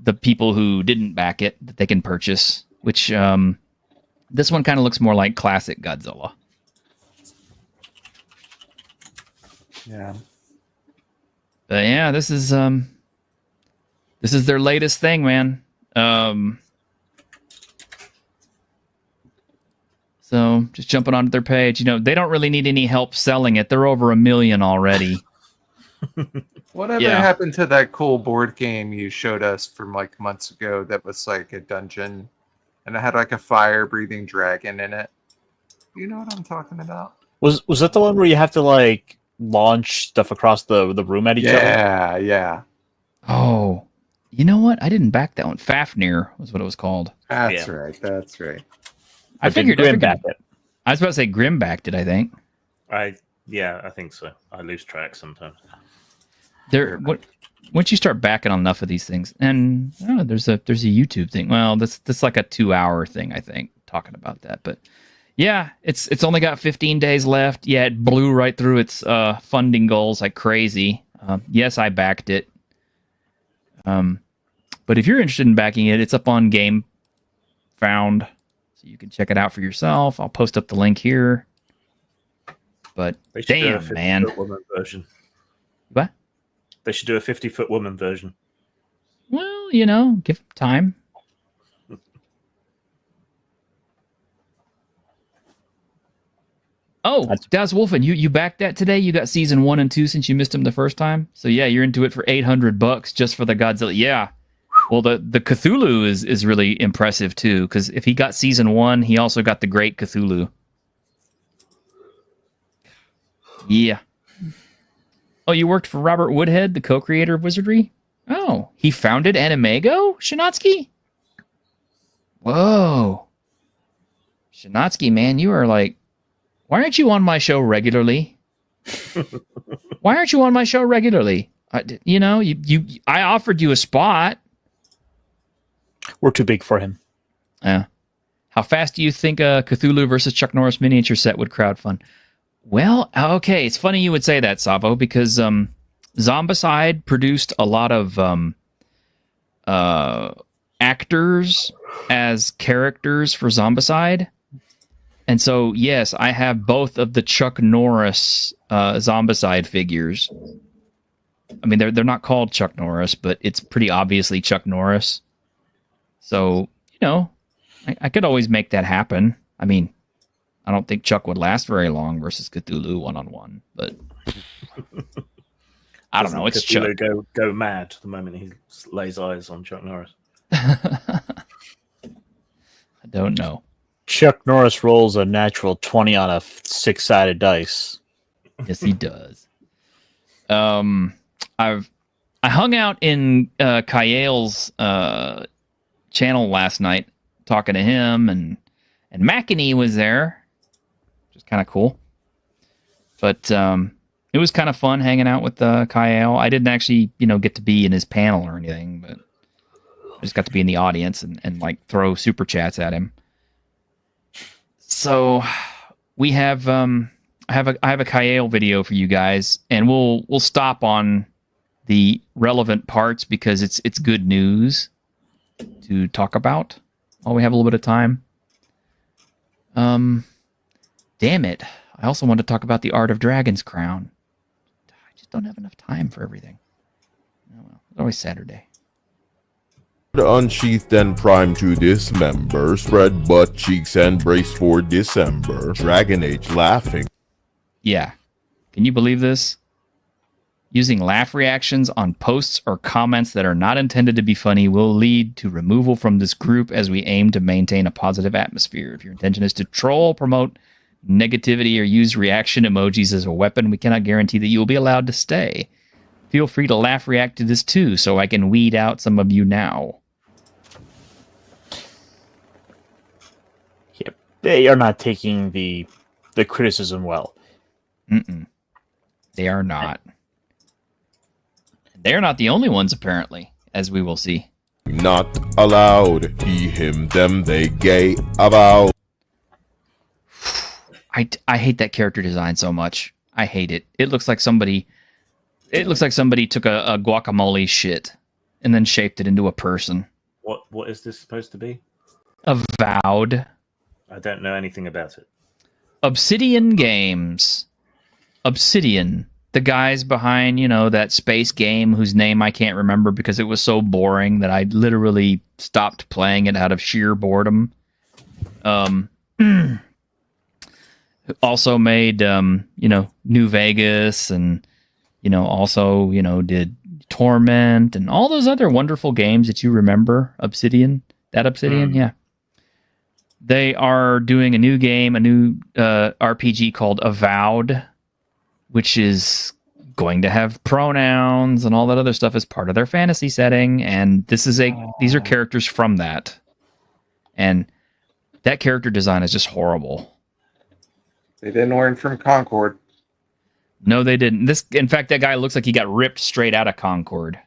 the people who didn't back it that they can purchase, which this one kind of looks more like classic Godzilla. Yeah. But yeah, this is their latest thing, man. So just jumping onto their page, they don't really need any help selling it. They're over 1 million already. Whatever happened to that cool board game you showed us from like months ago that was like a dungeon and it had like a fire-breathing dragon in it? You know what I'm talking about? Was that the one where you have to like launch stuff across the room at each other? Yeah. Oh, you know what? I didn't back that one. Fafnir was what it was called. That's right. I figured Grim backed it. I was about to say Grim backed it, I think. I think so. I lose track sometimes. Once you start backing on enough of these things, and there's a YouTube thing. Well, that's like a 2-hour thing, I think, talking about that. But yeah, it's only got 15 days left. Yeah, it blew right through its funding goals like crazy. Yes, I backed it. But if you're interested in backing it, it's up on GameFound, so you can check it out for yourself. I'll post up the link here. But damn, man. Woman version. What? They should do a 50-foot woman version. Well, give them time. Oh, Das Wolfen, you backed that today? You got season 1 and 2 since you missed them the first time? So yeah, you're into it for $800 just for the Godzilla. Yeah. Well, the Cthulhu is really impressive too, because if he got season 1, he also got the Great Cthulhu. Yeah. Oh, you worked for Robert Woodhead, the co-creator of Wizardry? Oh, he founded Animago, Shinatsky? Whoa. Shinatsky, man, you are like... Why aren't you on my show regularly? Why aren't you on my show regularly? I offered you a spot. We're too big for him. Yeah. How fast do you think a Cthulhu versus Chuck Norris miniature set would crowdfund? Well, okay, it's funny you would say that, Savo, because Zombicide produced a lot of actors as characters for Zombicide. And so, yes, I have both of the Chuck Norris Zombicide figures. I mean, they're not called Chuck Norris, but it's pretty obviously Chuck Norris. So, I could always make that happen. I mean, I don't think Chuck would last very long versus Cthulhu 1-on-1, but I don't know. It's Cthulhu Chuck. Go mad the moment he lays eyes on Chuck Norris. I don't know. Chuck Norris rolls a natural 20 on a 6-sided dice. Yes, he does. I hung out in Kael's channel last night, talking to him, and McEnany was there, which is kind of cool. But it was kind of fun hanging out with Kael. I didn't actually, get to be in his panel or anything, but I just got to be in the audience and like throw super chats at him. So we have I have a Kael video for you guys, and we'll stop on the relevant parts because it's good news to talk about while we have a little bit of time. Damn it. I also want to talk about the Art of Dragon's Crown. I just don't have enough time for everything. Oh well, it's always Saturday. Unsheathed and primed to dismember, spread butt cheeks and brace for December. Dragon Age laughing. Yeah. Can you believe this? Using laugh reactions on posts or comments that are not intended to be funny will lead to removal from this group as we aim to maintain a positive atmosphere. If your intention is to troll, promote negativity, or use reaction emojis as a weapon, we cannot guarantee that you will be allowed to stay. Feel free to laugh react to this too, so I can weed out some of you now. Yep. They are not taking the the criticism well. Mm-mm. They are not. They're not the only ones, apparently, as we will see. Not allowed. He, him, them, they, gay, about. I hate that character design so much. I hate it. It looks like somebody took a guacamole shit and then shaped it into a person. What is this supposed to be? Avowed. I don't know anything about it. Obsidian Games. Obsidian. The guys behind, that space game whose name I can't remember because it was so boring that I literally stopped playing it out of sheer boredom. Also made, New Vegas and, also, did Torment and all those other wonderful games that you remember. Obsidian. That Obsidian, yeah. They are doing a new game, a new RPG called Avowed, which is going to have pronouns and all that other stuff as part of their fantasy setting. And these are characters from that. And that character design is just horrible. They didn't learn from Concord. No, they didn't. In fact, that guy looks like he got ripped straight out of Concord.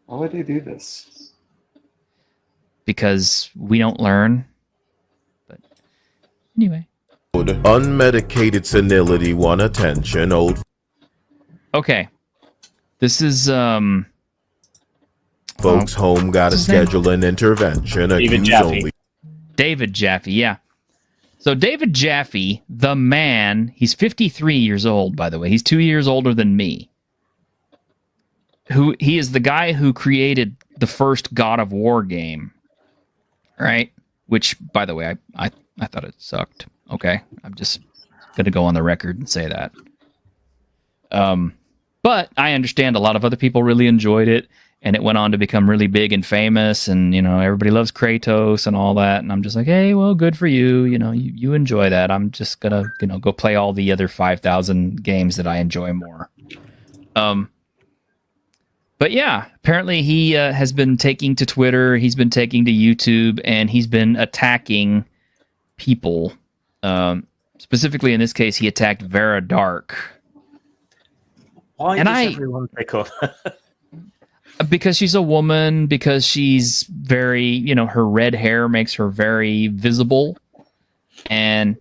Why would they do this? Because we don't learn. But anyway. Unmedicated senility, want attention, old. Okay. This is, folks home gotta schedule an intervention. David Jaffe. David Jaffe, yeah. So David Jaffe, the man, he's 53 years old, by the way. He's 2 years older than me. He is the guy who created the first God of War game, right? Which, by the way, I thought it sucked. Okay, I'm just gonna go on the record and say that. But I understand a lot of other people really enjoyed it, and it went on to become really big and famous, and everybody loves Kratos and all that. And I'm just like, hey, well, good for you. You enjoy that. I'm just gonna go play all the other 5,000 games that I enjoy more. But yeah, apparently he has been taking to Twitter, he's been taking to YouTube, and he's been attacking people. Specifically, in this case, he attacked Vera Dark. Why does everyone pick on her? Because she's a woman, because she's very, her red hair makes her very visible. And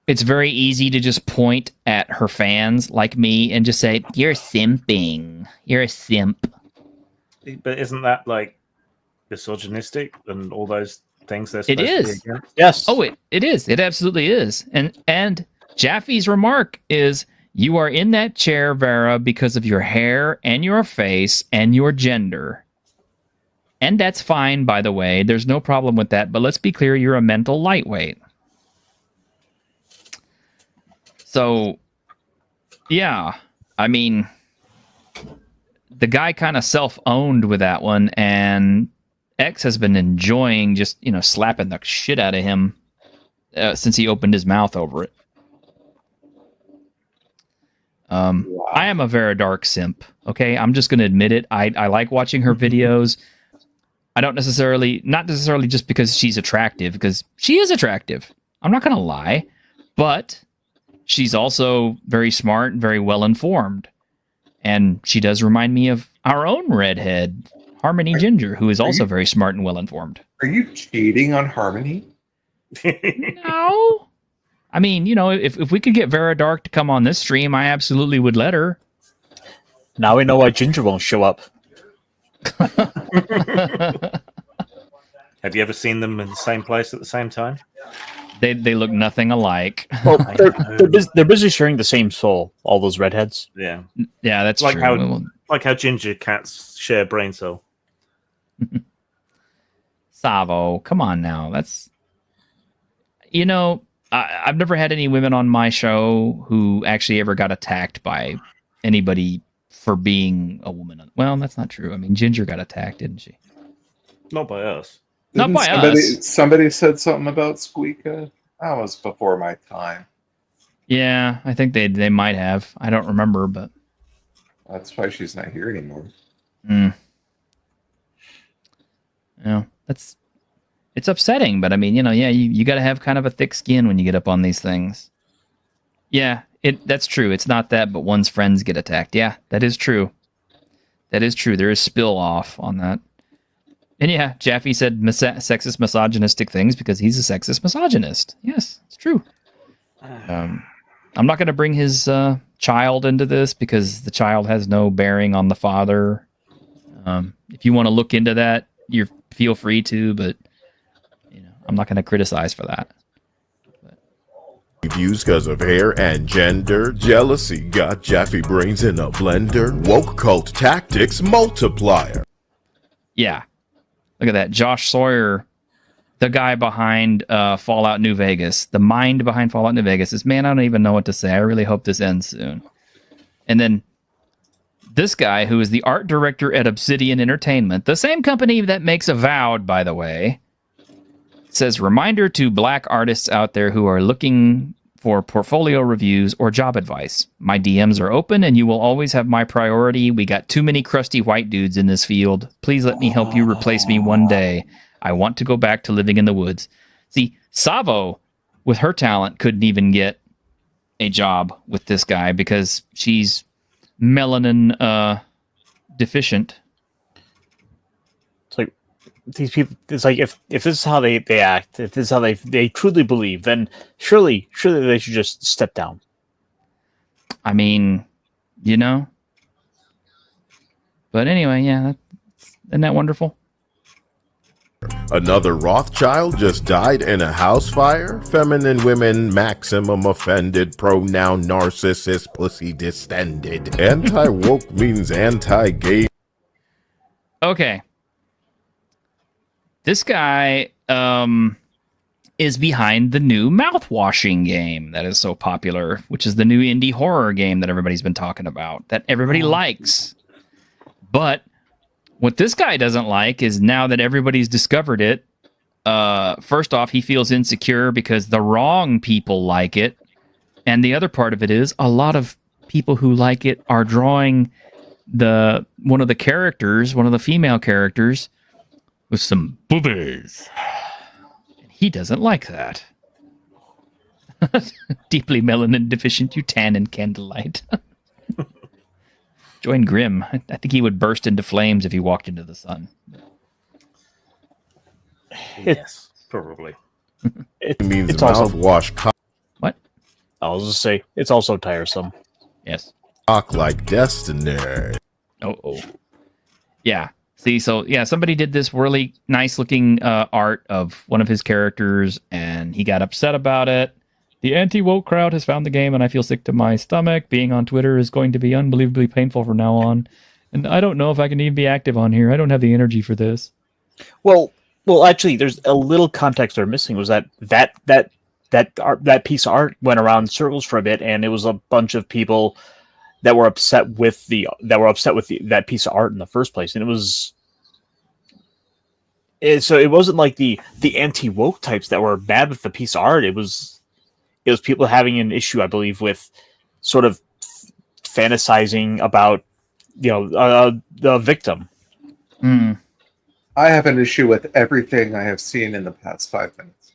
it's very easy to just point at her fans like me and just say, you're simping. You're a simp. But isn't that misogynistic and all those things they're supposed it is. to be against? Yes. Oh, it is. It absolutely is. And Jaffe's remark is, you are in that chair, Vera, because of your hair and your face and your gender. And that's fine, by the way. There's no problem with that. But let's be clear, you're a mental lightweight. So, yeah. I mean, the guy kind of self-owned with that one, and X has been enjoying just, slapping the shit out of him since he opened his mouth over it. I am a Vera Dark simp. Okay, I'm just going to admit it. I like watching her videos. I don't not necessarily just because she's attractive, because she is attractive. I'm not going to lie, but she's also very smart and very well informed, and she does remind me of our own redhead, Harmony Ginger, who is also very smart and well informed. Are you cheating on Harmony? No. I mean, if we could get Vera Dark to come on this stream, I absolutely would let her. Now we know why Ginger won't show up. Have you ever seen them in the same place at the same time? They look nothing alike. Well, they're busy sharing the same soul, all those redheads. Yeah. Yeah, that's true. Like how ginger cats share brain cell. Savo, come on now. That's... I've never had any women on my show who actually ever got attacked by anybody for being a woman. Well, that's not true. I mean, Ginger got attacked, didn't she? Not by us. Not by us. Somebody said something about Squeaka. That was before my time. Yeah, I think they might have. I don't remember, but that's why she's not here anymore. Yeah, it's upsetting, but I mean, you got to have kind of a thick skin when you get up on these things. Yeah, that's true. It's not that, but one's friends get attacked. Yeah, that is true. That is true. There is spill off on that. And yeah, Jaffe said sexist, misogynistic things because he's a sexist misogynist. Yes, it's true. I'm not going to bring his child into this because the child has no bearing on the father. If you want to look into that, you feel free to, but I'm not going to criticize for that. Views because of hair and gender. Jealousy got Jaffe brains in a blender. Woke cult tactics multiplier. Yeah. Look at that. Josh Sawyer, the guy behind Fallout New Vegas, the mind behind Fallout New Vegas, is, man, I don't even know what to say. I really hope this ends soon. And then this guy, who is the art director at Obsidian Entertainment, the same company that makes Avowed, by the way, says, reminder to black artists out there who are looking for portfolio reviews or job advice. My DMs are open and you will always have my priority. We got too many crusty white dudes in this field. Please let me help you replace me one day. I want to go back to living in the woods. See, Savo, with her talent, couldn't even get a job with this guy because she's melanin deficient. These people, it's like if this is how they act, if this is how they truly believe, then surely they should just step down. I mean, But anyway, yeah, isn't that wonderful? Another Rothschild just died in a house fire. Feminine women, maximum offended. Pronoun narcissist, pussy distended. Anti-woke means anti-gay. Okay. This guy is behind the new mouthwashing game that is so popular, which is the new indie horror game that everybody's been talking about, that everybody likes. But what this guy doesn't like is now that everybody's discovered it, first off, he feels insecure because the wrong people like it. And the other part of it is a lot of people who like it are drawing one of the female characters, with some boobies. And he doesn't like that. Deeply melanin deficient, you tan in candlelight. Join Grimm. I think he would burst into flames if he walked into the sun. Yes, probably. It means mouthwash. What? I was just say it's also tiresome. Yes. Talk like destiny. Oh. Yeah. See, so yeah, somebody did this really nice looking art of one of his characters, and he got upset about it. The anti-woke crowd has found the game, and I feel sick to my stomach. Being on Twitter is going to be unbelievably painful from now on, and I don't know if I can even be active on here. I don't have the energy for this. Well, actually, there's a little context they're missing. Was that piece of art went around in circles for a bit, and it was a bunch of people that were upset with that piece of art in the first place, and so it wasn't like the anti-woke types that were mad with the piece of art. It was people having an issue, I believe, with sort of fantasizing about the victim. I have an issue with everything I have seen in the past 5 minutes.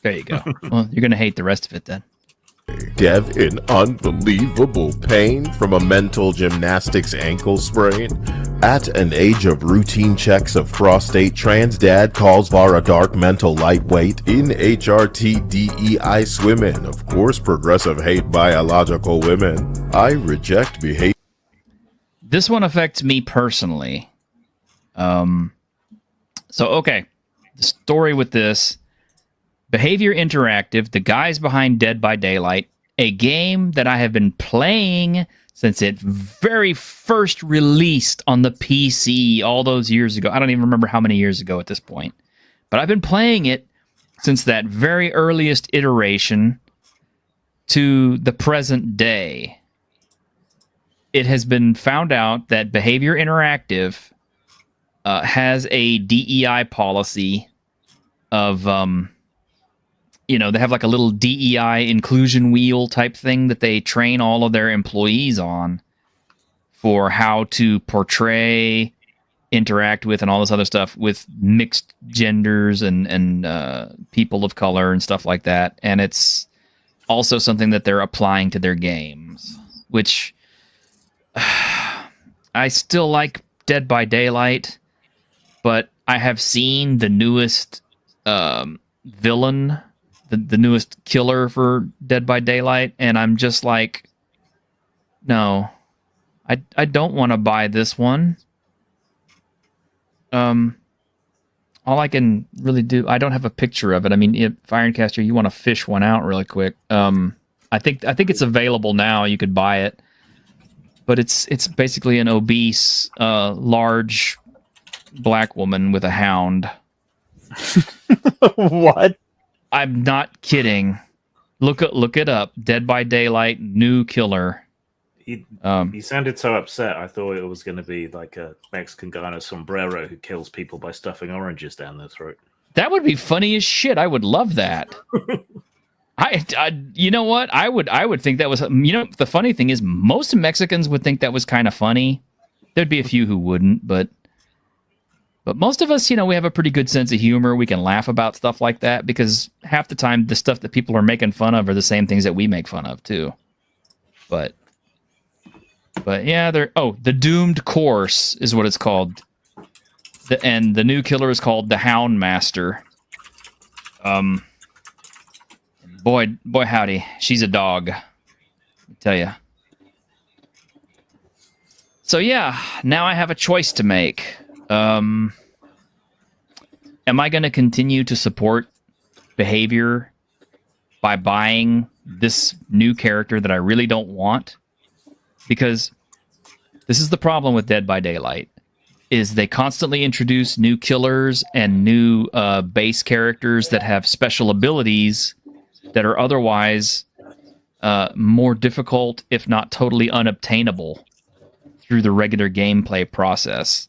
There you go. Well, you're gonna hate the rest of it then. Dev in unbelievable pain from a mental gymnastics ankle sprain. At an age of routine checks of prostate, trans dad calls Vara dark mental lightweight. In HRT DEI swimming, of course progressive hate biological women. I reject behavior. This one affects me personally. Okay. The story with this. Behavior Interactive, the guys behind Dead by Daylight, a game that I have been playing since it very first released on the PC all those years ago. I don't even remember how many years ago at this point. But I've been playing it since that very earliest iteration to the present day. It has been found out that Behavior Interactive has a DEI policy of... they have like a little DEI inclusion wheel type thing that they train all of their employees on for how to portray interact with and all this other stuff with mixed genders and people of color and stuff like that. And it's also something that they're applying to their games, which I still like Dead by Daylight, but I have seen the newest villain, the newest killer for Dead by Daylight, and I'm just like, no, I don't want to buy this one. All I can really do, I don't have a picture of it. I mean, if Ironcaster, you want to fish one out really quick. I think it's available now. You could buy it, but it's basically an obese, large black woman with a hound. What? I'm not kidding. Look it up. Dead by Daylight, new killer. He sounded so upset. I thought it was going to be like a Mexican guy in a sombrero who kills people by stuffing oranges down their throat. That would be funny as shit. I would love that. I you know what? I would think that was, you know, the funny thing is most Mexicans would think that was kind of funny. There'd be a few who wouldn't, but most of us, you know, we have a pretty good sense of humor. We can laugh about stuff like that because half the time the stuff that people are making fun of are the same things that we make fun of too. But yeah, the Doomed Course is what it's called. And the new killer is called the Hound Master. Boy howdy, she's a dog. Let me tell you. So yeah, now I have a choice to make. Am I going to continue to support behavior by buying this new character that I really don't want? Because this is the problem with Dead by Daylight, is they constantly introduce new killers and new base characters that have special abilities that are otherwise more difficult, if not totally unobtainable, through the regular gameplay process.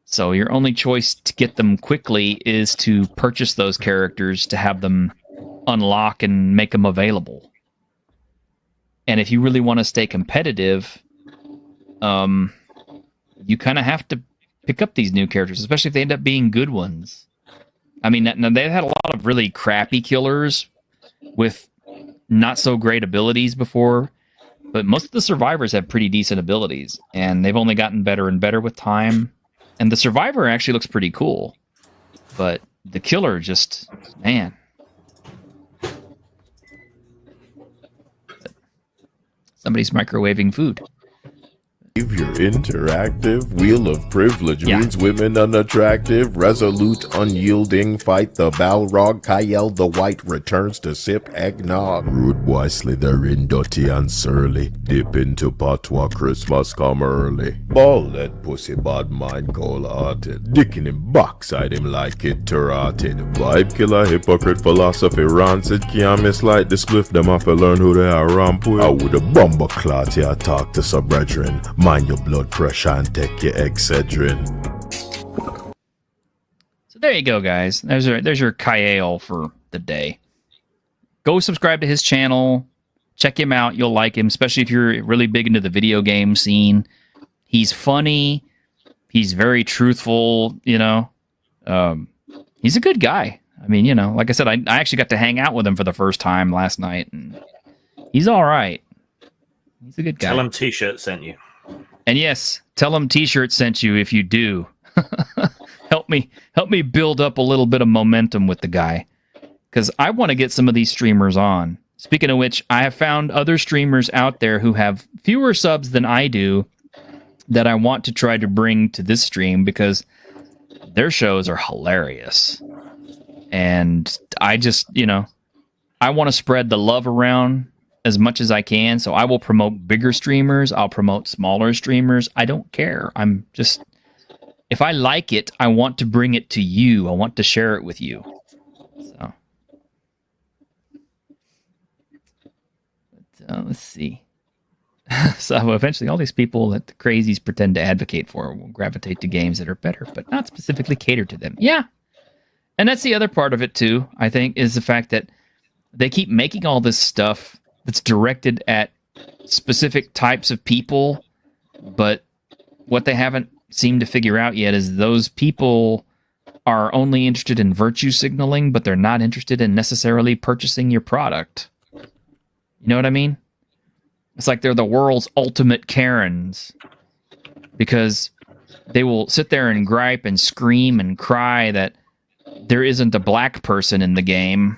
So your only choice to get them quickly is to purchase those characters to have them unlock and make them available. And if you really want to stay competitive, you kind of have to pick up these new characters, especially if they end up being good ones. I mean, now they've had a lot of really crappy killers with not so great abilities before, but most of the survivors have pretty decent abilities, and they've only gotten better and better with time. And the survivor actually looks pretty cool, but the killer just, man. Somebody's microwaving food. Your interactive wheel of privilege means women unattractive, resolute, unyielding. Fight the Balrog. Kyle the White returns to sip eggnog. Rude boy Slytherin, dirty and surly. Dip into patois, Christmas come early. Bald-head pussy, bad mind, cold-hearted. Dick in him backside him like it turreted. Vibe killer, hypocrite, philosophy rancid. Can't miss like the spliff, them have to learn who they are ramp with. I would a bomber clot, yeah, talk to some brethren. Mind your blood pressure and take your Excedrin. So there you go, guys. There's your Kyle for the day. Go subscribe to his channel. Check him out. You'll like him, especially if you're really big into the video game scene. He's funny. He's very truthful, you know. He's a good guy. I mean, you know, like I said, I actually got to hang out with him for the first time last night, and he's all right. He's a good guy. Tell him T-Shirt sent you. And yes, tell him T-Shirt sent you if you do. help me build up a little bit of momentum with the guy, because I want to get some of these streamers on. Speaking of which, I have found other streamers out there who have fewer subs than I do that I want to try to bring to this stream because their shows are hilarious. And I just, you know, I want to spread the love around as much as I can, so I will promote bigger streamers, I'll promote smaller streamers. I don't care. I'm just, if I like it, I want to bring it to you. I want to share it with you. So, let's see. So eventually all these people that the crazies pretend to advocate for will gravitate to games that are better, but not specifically catered to them. Yeah. And that's the other part of it too, I think, is the fact that they keep making all this stuff that's directed at specific types of people, but what they haven't seem to figure out yet is those people are only interested in virtue signaling, but they're not interested in necessarily purchasing your product. You know what I mean? It's like they're the world's ultimate Karens because they will sit there and gripe and scream and cry that there isn't a black person in the game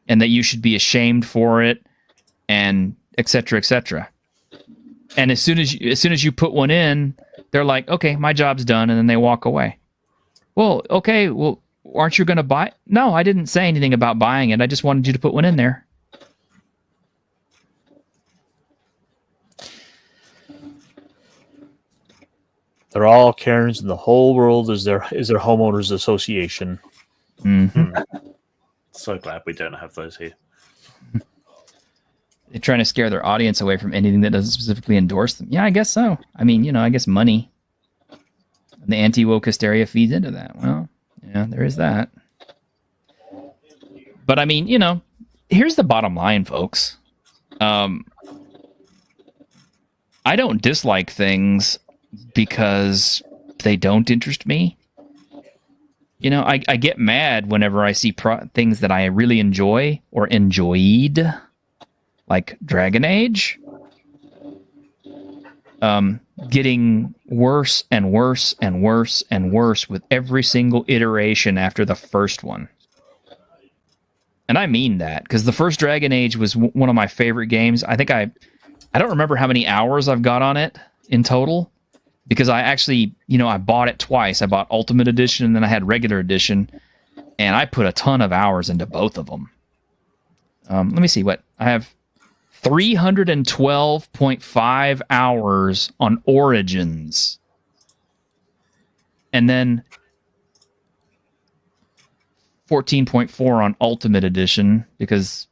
and that you should be ashamed for it and et cetera, et cetera. And as soon as you put one in, they're like, okay, my job's done. And then they walk away. Well, okay. Well, aren't you going to buy? No, I didn't say anything about buying it. I just wanted you to put one in there. They're all Karens in the whole world is their homeowners association. Mm-hmm. So glad we don't have those here. They're trying to scare their audience away from anything that doesn't specifically endorse them. Yeah, I guess so. I mean, I guess money. And the anti-woke hysteria feeds into that. Well, yeah, there is that. But I mean, here's the bottom line, folks. I don't dislike things because they don't interest me. I get mad whenever I see things that I really enjoy or enjoyed, like Dragon Age, getting worse and worse and worse and worse with every single iteration after the first one. And I mean that, because the first Dragon Age was one of my favorite games. I think I don't remember how many hours I've got on it in total, because I actually, I bought it twice. I bought Ultimate Edition and then I had Regular Edition, and I put a ton of hours into both of them. Let me see what I have. 312.5 hours on Origins. And then 14.4 on Ultimate Edition, because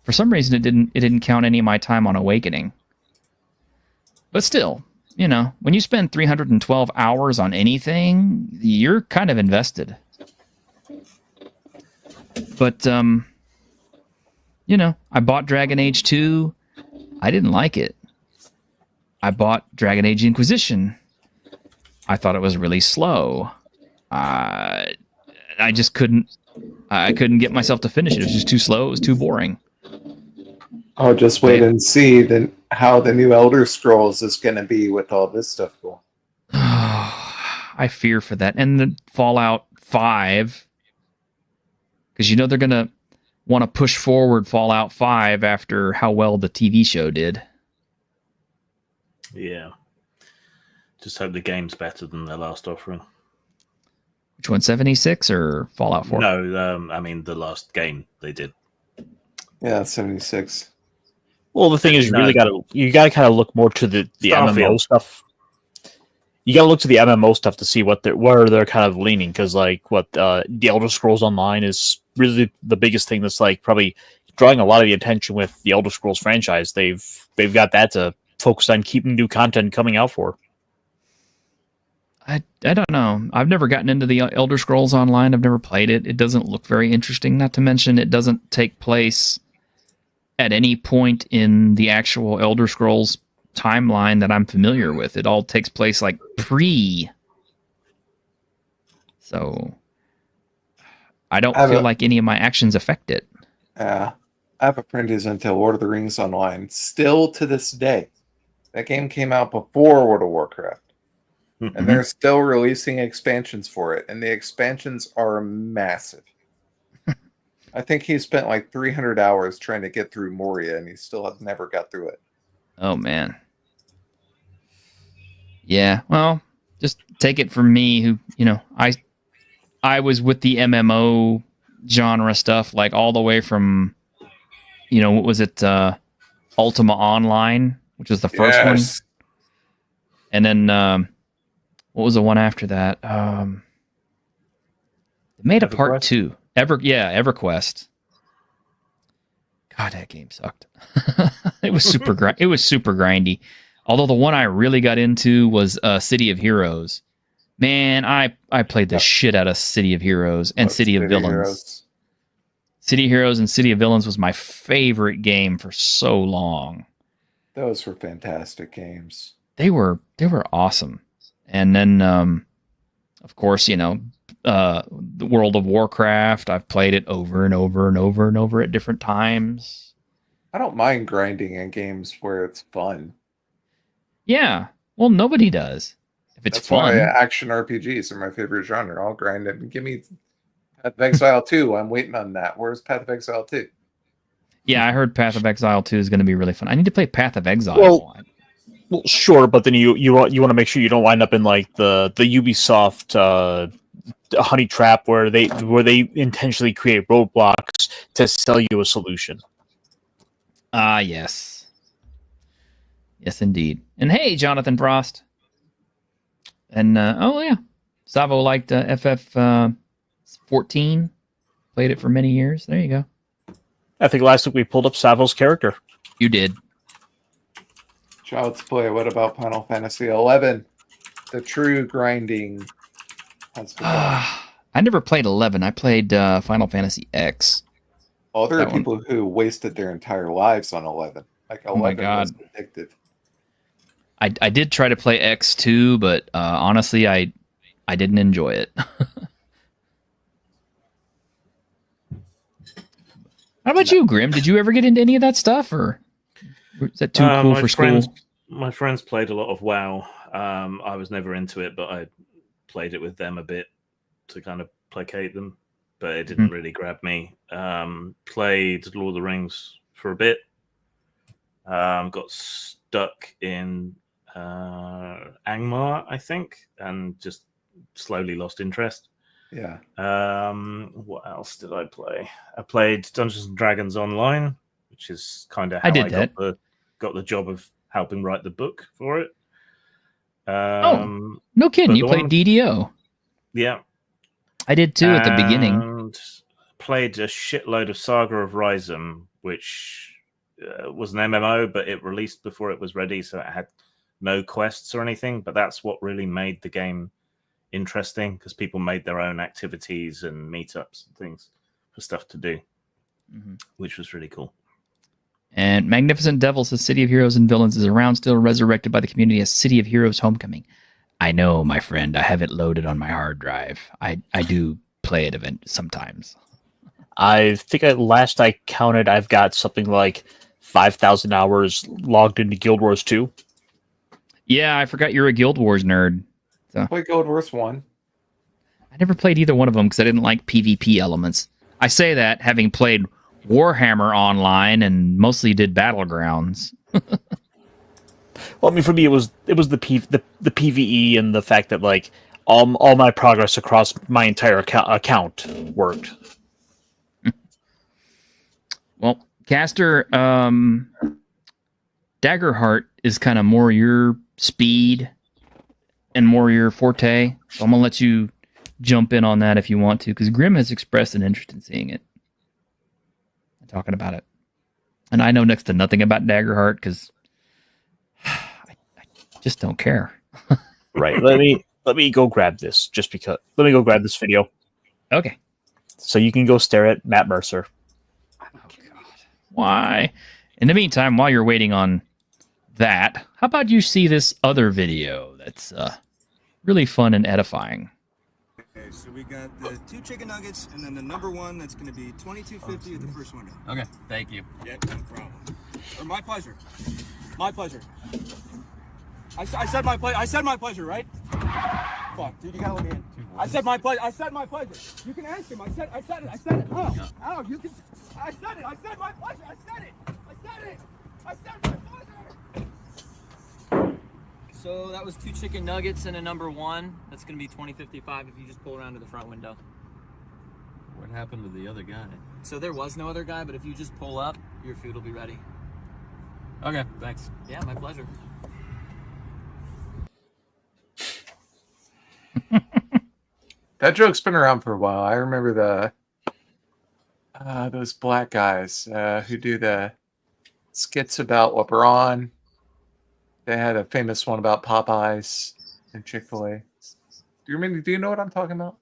for some reason it didn't count any of my time on Awakening. But still, when you spend 312 hours on anything, you're kind of invested. But I bought Dragon Age 2. I didn't like it. I bought Dragon Age Inquisition. I thought it was really slow. I just couldn't get myself to finish it. It was just too slow. It was too boring. Oh, just wait and see how the new Elder Scrolls is going to be with all this stuff going. I fear for that. And the Fallout 5, because they're going to want to push forward Fallout 5 after how well the TV show did. Yeah. Just hope the game's better than their last offering. Which one, 76 or Fallout 4? No, I mean the last game they did. Yeah, 76. Well, the thing is, you gotta kind of look more to the MMO stuff. You gotta look to the MMO stuff to see where they're kind of leaning, because the Elder Scrolls Online is really the biggest thing that's probably drawing a lot of the attention with the Elder Scrolls franchise. They've got that to focus on keeping new content coming out for. I don't know. I've never gotten into the Elder Scrolls Online. I've never played it. It doesn't look very interesting. Not to mention, it doesn't take place at any point in the actual Elder Scrolls timeline that I'm familiar with. It all takes place pre. So I don't feel like any of my actions affect it. I have a apprentice into Lord of the Rings Online still to this day. That game came out before World of Warcraft. Mm-hmm. And they're still releasing expansions for it. And the expansions are massive. I think he spent 300 hours trying to get through Moria, and he still has never got through it. Oh, man. Yeah, well, just take it from me, who, I was with the MMO genre stuff, all the way from, what was it, Ultima Online, which was the first one. And then, what was the one after that? They made a part 2. EverQuest. God, that game sucked. It was super grindy. Although the one I really got into was City of Heroes. Man, I played the shit out of City of Heroes and City of Villains. City of Heroes and City of Villains was my favorite game for so long. Those were fantastic games. They were awesome. And then, of course, the World of Warcraft. I've played it over and over and over and over at different times. I don't mind grinding in games where it's fun. Yeah. Well, nobody does. If it's That's fun. why action RPGs are my favorite genre. I'll grind it and give me Path of Exile 2. I'm waiting on that. Where's Path of Exile 2? Yeah, I heard Path of Exile 2 is going to be really fun. I need to play Path of Exile. Well, sure, but then you want to make sure you don't wind up in like the Ubisoft honey trap where they intentionally create roadblocks to sell you a solution. Yes. Yes, indeed. And hey, Jonathan Frost. And, oh, yeah. Savo liked FF 14. Played it for many years. There you go. I think last week we pulled up Savo's character. You did. Child's Play. What about Final Fantasy 11? The true grinding has begun. I never played 11. I played Final Fantasy X. Oh, there are people who wasted their entire lives on 11. Like 11 my God. was addictive. I did try to play X too, but honestly, I didn't enjoy it. How about you, Grim? Did you ever get into any of that stuff, or is that too cool for school? My friends played a lot of WoW. I was never into it, but I played it with them a bit to kind of placate them, but it didn't really grab me. Played Lord of the Rings for a bit. Got stuck in Angmar, I think, and just slowly lost interest. Yeah. What else did I play? I played Dungeons and Dragons Online, which is kind of how I got the job of helping write the book for it. No kidding! You played DDO. Yeah, I did too at the beginning. Played a shitload of Saga of Rhysm, which was an MMO, but it released before it was ready, so it had no quests or anything. But that's what really made the game interesting, because people made their own activities and meetups and things for stuff to do, which was really cool. And Magnificent Devil says City of Heroes and Villains is around, still resurrected by the community as City of Heroes Homecoming. I know, my friend. I have it loaded on my hard drive. I do play it sometimes. I think last I counted, I've got something like 5,000 hours logged into Guild Wars 2. Yeah, I forgot you're a Guild Wars nerd. So. Play Guild Wars 1. I never played either one of them because I didn't like PvP elements. I say that having played Warhammer Online and mostly did Battlegrounds. Well, I mean, for me, it was the PvE and the fact that like all my progress across my entire account worked. Well, Caster, Daggerheart is kind of more your speed and more your forte. So I'm going to let you jump in on that if you want to, because Grim has expressed an interest in seeing it. Talking about it. And I know next to nothing about Daggerheart because I just don't care. Right. Let me go grab this just because. Let me go grab this video. Okay. So you can go stare at Matt Mercer. Oh, God. Why? In the meantime, while you're waiting on that, how about you see this other video that's really fun and edifying? Okay, so we got the 2 chicken nuggets and then the number 1 that's going to be $22.50 at the first window. Okay, thank you. Yeah, no problem. Or my pleasure. My pleasure. I said my pleasure. I said my pleasure, right? Fuck, dude, you gotta let me in. I said my pleasure. I said my pleasure. You can ask him. I said it. I said it. Oh, you can. I said it. I said my pleasure. I said it. I said it. I said my pleasure. So that was 2 chicken nuggets and a number 1. That's gonna be $20.55 if you just pull around to the front window. What happened to the other guy? So there was no other guy, but if you just pull up, your food will be ready. Okay, thanks. Yeah, my pleasure. That joke's been around for a while. I remember those black guys who do the skits about LeBron. They had a famous one about Popeyes and Chick-fil-A. Do you know what I'm talking about?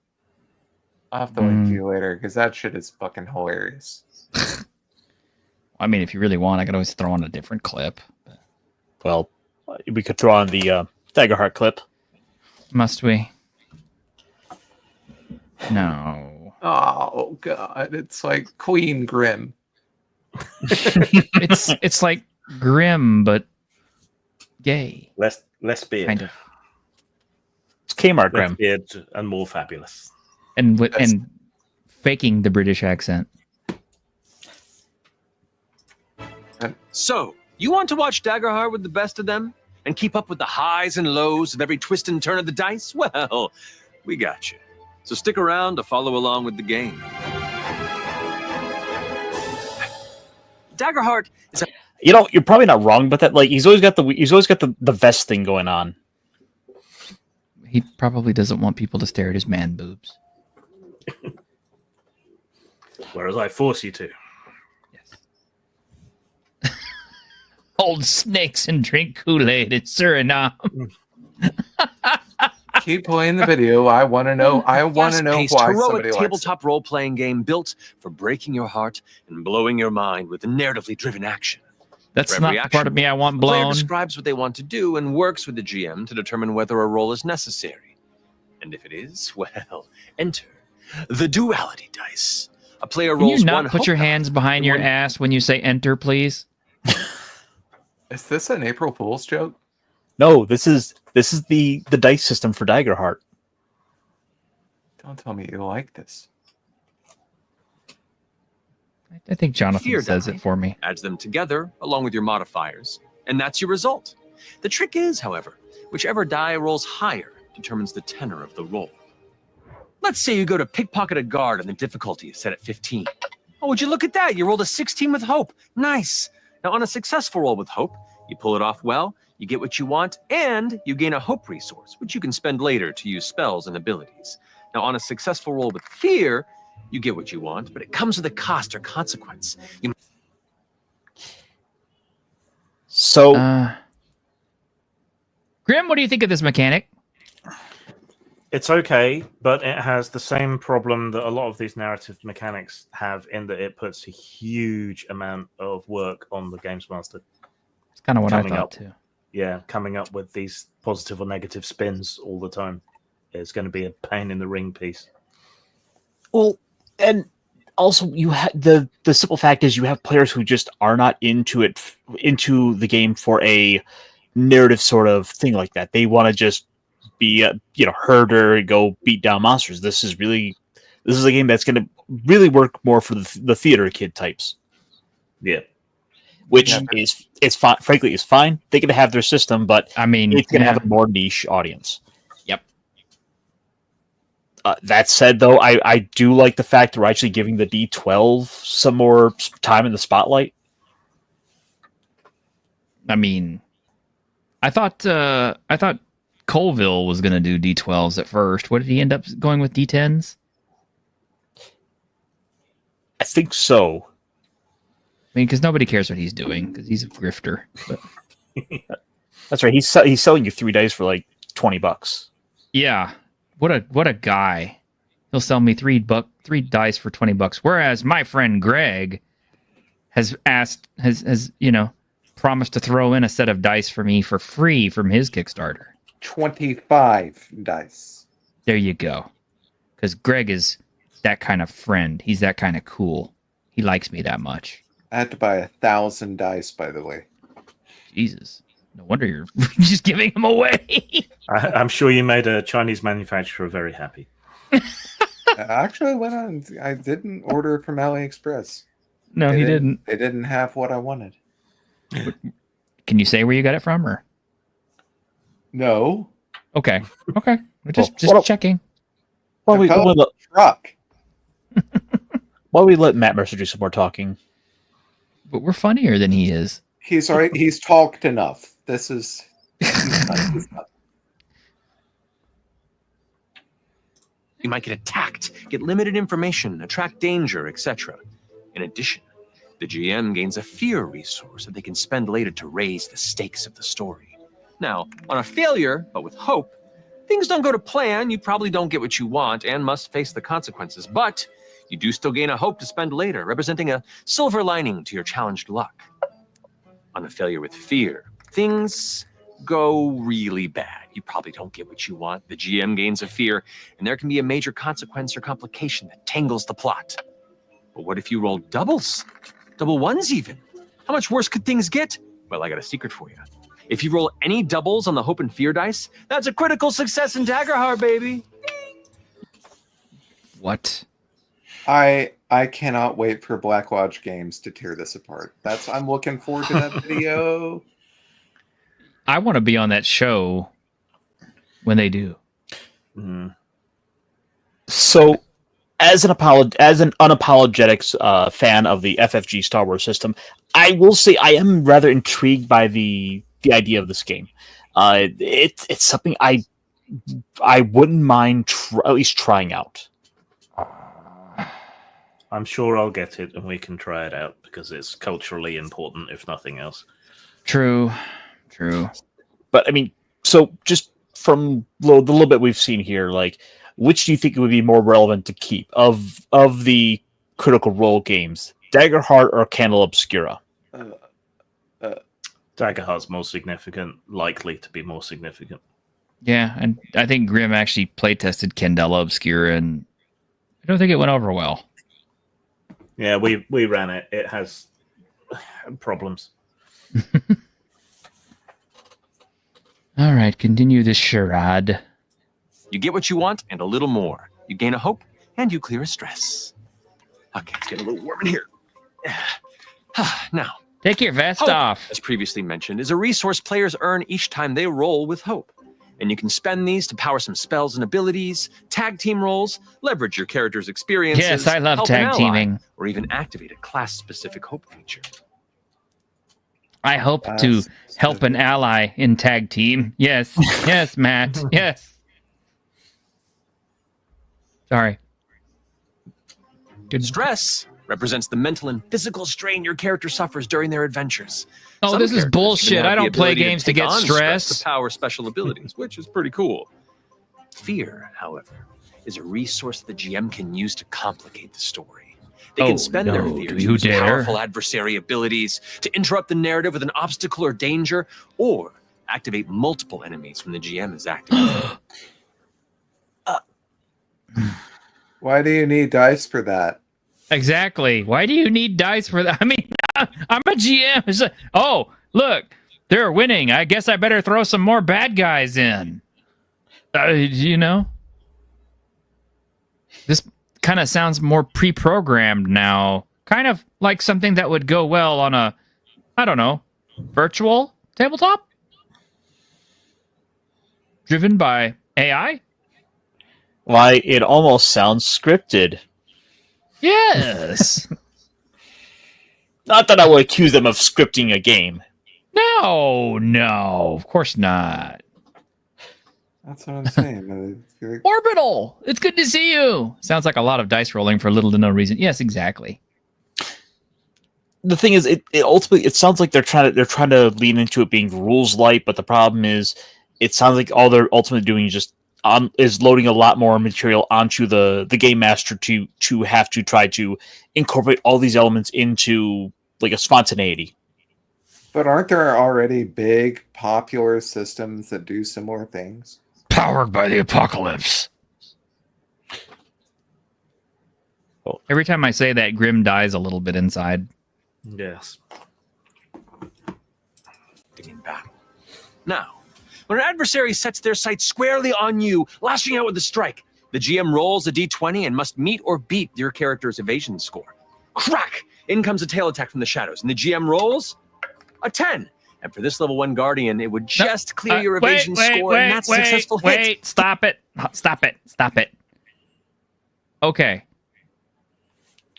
I'll have to link to you later because that shit is fucking hilarious. I mean, if you really want, I could always throw on a different clip. Well, we could throw on the Daggerheart clip. Must we? No. Oh God, it's like Queen Grim. It's like Grim, but gay. Less beard. Kind of. It's Kmart Less Grim. beard and more fabulous. And faking the British accent. So, you want to watch Daggerheart with the best of them? And keep up with the highs and lows of every twist and turn of the dice? Well, we got you. So stick around to follow along with the game. Daggerheart is a... You know, you're probably not wrong, but that like he's always got the vest thing going on. He probably doesn't want people to stare at his man boobs. Whereas I force you to. Hold snakes and drink Kool-Aid at Suriname. Keep playing the video. I want to know. I want to know why Fast-paced, somebody heroic likes it. tabletop role-playing game built for breaking your heart and blowing your mind with narratively driven action. That's For not every the action, part of me I want the player blown. describes what they want to do and works with the GM to determine whether a role is necessary. And if it is, well, enter the duality dice. A player Can rolls you not one put hope your die hands behind your one- ass when you say enter, please? Is this an April Fool's joke? No, this is the dice system for Daggerheart. Don't tell me you like this. I think Jonathan Fear says die it for me. adds them together along with your modifiers, and that's your result. The trick is, however, whichever die rolls higher determines the tenor of the roll. Let's say you go to pickpocket a guard and the difficulty is set at 15. Oh, would you look at that? You rolled a 16 with hope. Nice. Now, on a successful roll with hope, you pull it off well, you get what you want, and you gain a hope resource, which you can spend later to use spells and abilities. Now, on a successful roll with fear, you get what you want, but it comes with a cost or consequence. So, Grim, what do you think of this mechanic? It's okay, but it has the same problem that a lot of these narrative mechanics have in that it puts a huge amount of work on the games master. It's kind of what I Coming thought up. too. Yeah, coming up with these positive or negative spins all the time. It's going to be a pain in the ring piece. well, and also you the simple fact is you have players who just are not into into the game for a narrative sort of thing like that. They want to just be a herder and go beat down monsters. This is a game that's going to really work more for the theater kid types. Yeah, which is fine. Frankly, is fine. They can have their system, but I mean, it's going to yeah. have a more niche audience. Yep. That said, though, I do like the fact that we're actually giving the D12 some more time in the spotlight. I mean, I thought Colville was going to do D12s at first. What did he end up going with D10s? I think so. I mean, because nobody cares what he's doing because he's a grifter. But That's right. He's selling you 3 days for like $20. yeah, what a guy! He'll sell me three dice for $20. Whereas my friend Greg has promised to throw in a set of dice for me for free from his Kickstarter. 25 dice. There you go. Because Greg is that kind of friend. He's that kind of cool. He likes me that much. I had to buy 1,000 dice, by the way. Jesus. No wonder you're just giving them away. I'm sure you made a Chinese manufacturer very happy. I actually went on. I didn't order from AliExpress. No, he didn't. They didn't have what I wanted. Can you say where you got it from, or? No. Okay. Okay. We're just Well, checking. Why we Truck. Why we let Matt Mercer do some more talking? But we're funnier than he is. He's talked enough. This is. he's not. You might get attacked, get limited information, attract danger, etc. In addition, the GM gains a fear resource that they can spend later to raise the stakes of the story. Now, on a failure, but with hope, things don't go to plan, you probably don't get what you want and must face the consequences, but you do still gain a hope to spend later, representing a silver lining to your challenged luck. On a failure with fear, things go really bad. you probably don't get what you want. The GM gains a fear, and there can be a major consequence or complication that tangles the plot. But what if you roll doubles? Double ones even? How much worse could things get? Well, I got a secret for you. If you roll any doubles on the hope and fear dice, that's a critical success in Daggerheart, baby. What? I cannot wait for Blackwatch Games to tear this apart. I'm looking forward to that video. I want to be on that show when they do. So, as an unapologetic fan of the FFG Star Wars system, I will say I am rather intrigued by the idea of this game. It's something I wouldn't mind at least trying out. I'm sure I'll get it and we can try it out because it's culturally important, if nothing else. True. But I mean, so just from the little bit we've seen here, like, which do you think would be more relevant to keep of the Critical Role games, Daggerheart or Candle Obscura? Daggerheart's more significant, likely to be more significant. Yeah, and I think Grim actually playtested Candela Obscura, and I don't think it went over well. Yeah, we ran it. It has problems. All right, continue this charade. You get what you want and a little more. You gain a hope and you clear a stress. Okay, it's getting a little warm in here. Now, take your vest hope, off. as previously mentioned, is a resource players earn each time they roll with hope. And you can spend these to power some spells and abilities, tag team roles, leverage your character's experiences. Yes, I love help an tag ally, teaming. or even activate a class-specific hope feature. I hope to help an ally in tag team. Yes, yes, Matt. Yes. Sorry. Good. Stress represents the mental and physical strain your character suffers during their adventures. Oh, Some this is characters bullshit. even have I the don't play ability games to take get on stress stressed. to power special abilities, which is pretty cool. Fear, however, is a resource the GM can use to complicate the story. They can spend their fear to use powerful adversary abilities to interrupt the narrative with an obstacle or danger, or activate multiple enemies when the GM is activated. Why do you need dice for that? Exactly. Why do you need dice for that? I mean, I'm a GM. It's like, oh, look, they're winning. I guess I better throw some more bad guys in. You know? This kind of sounds more pre-programmed now. Kind of like something that would go well on a, I don't know, virtual tabletop? Driven by AI? Why, it almost sounds scripted. Yes. Not that I would accuse them of scripting a game. No, of course not. That's what I'm saying. Orbital, it's good to see you. Sounds like a lot of dice rolling for little to no reason. Yes, exactly. The thing is, it ultimately sounds like they're trying to lean into it being rules light, but the problem is, it sounds like all they're ultimately doing is loading a lot more material onto the game master to have to try to incorporate all these elements into like a spontaneity. But aren't there already big popular systems that do similar things? Powered by the apocalypse. Every time I say that, Grim dies a little bit inside. Yes. In battle. Now, when an adversary sets their sights squarely on you, lashing out with a strike, the GM rolls a d20 and must meet or beat your character's evasion score. Crack! In comes a tail attack from the shadows, and the GM rolls a 10. And for this level 1 Guardian, it would just clear your evasion score, and that's a successful hit. Wait, stop it. Okay.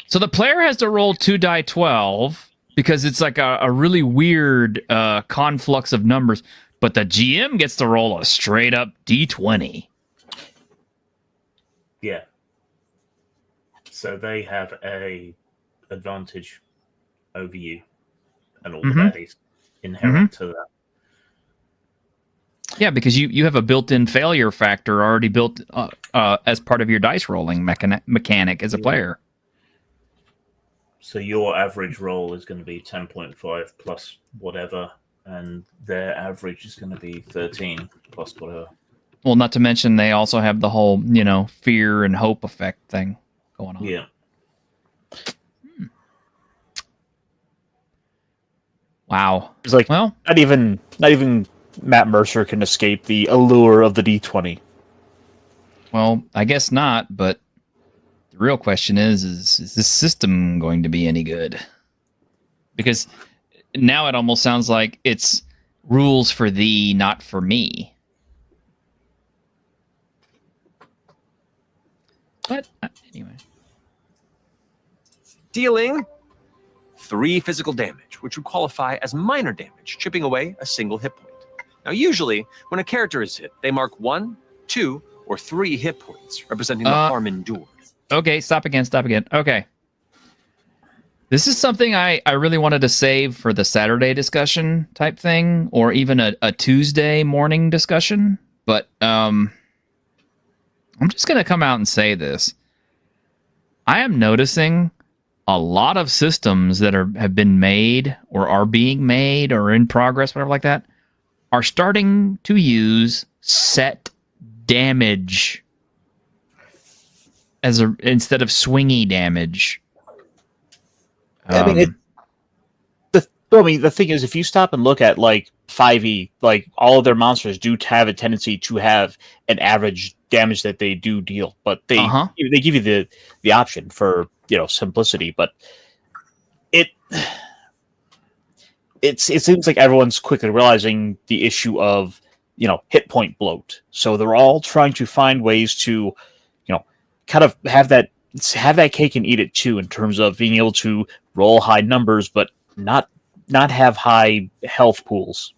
So the player has to roll 2 die 12 because it's like a really weird conflux of numbers, but the GM gets to roll a straight up d20. Yeah. So they have a advantage over you and all the baddies inherent to that. Yeah, because you have a built-in failure factor already built as part of your dice rolling mechanic as a player. So your average roll is going to be 10.5 plus whatever and their average is going to be 13 plus whatever. Well, not to mention they also have the whole, fear and hope effect thing going on. Yeah. Wow. It's like, well, not even Matt Mercer can escape the allure of the D20. Well, I guess not, but the real question is this system going to be any good? Because now it almost sounds like it's rules for thee, not for me. But anyway. Dealing 3 physical damage, which would qualify as minor damage, chipping away a single hit point. Now, usually, when a character is hit, they mark 1, 2, or 3 hit points, representing the harm endured. Okay, stop again. Okay. This is something I really wanted to save for the Saturday discussion type thing, or even a Tuesday morning discussion, but I'm just going to come out and say this. I am noticing a lot of systems that have been made or are being made or in progress, whatever like that, are starting to use set damage instead of swingy damage. The thing is, if you stop and look at like 5e, like all of their monsters do have a tendency to have an average damage that they do deal, but they give you the option for simplicity. But it seems like everyone's quickly realizing the issue of hit point bloat. So they're all trying to find ways to kind of have that cake and eat it too, in terms of being able to roll high numbers, but not have high health pools.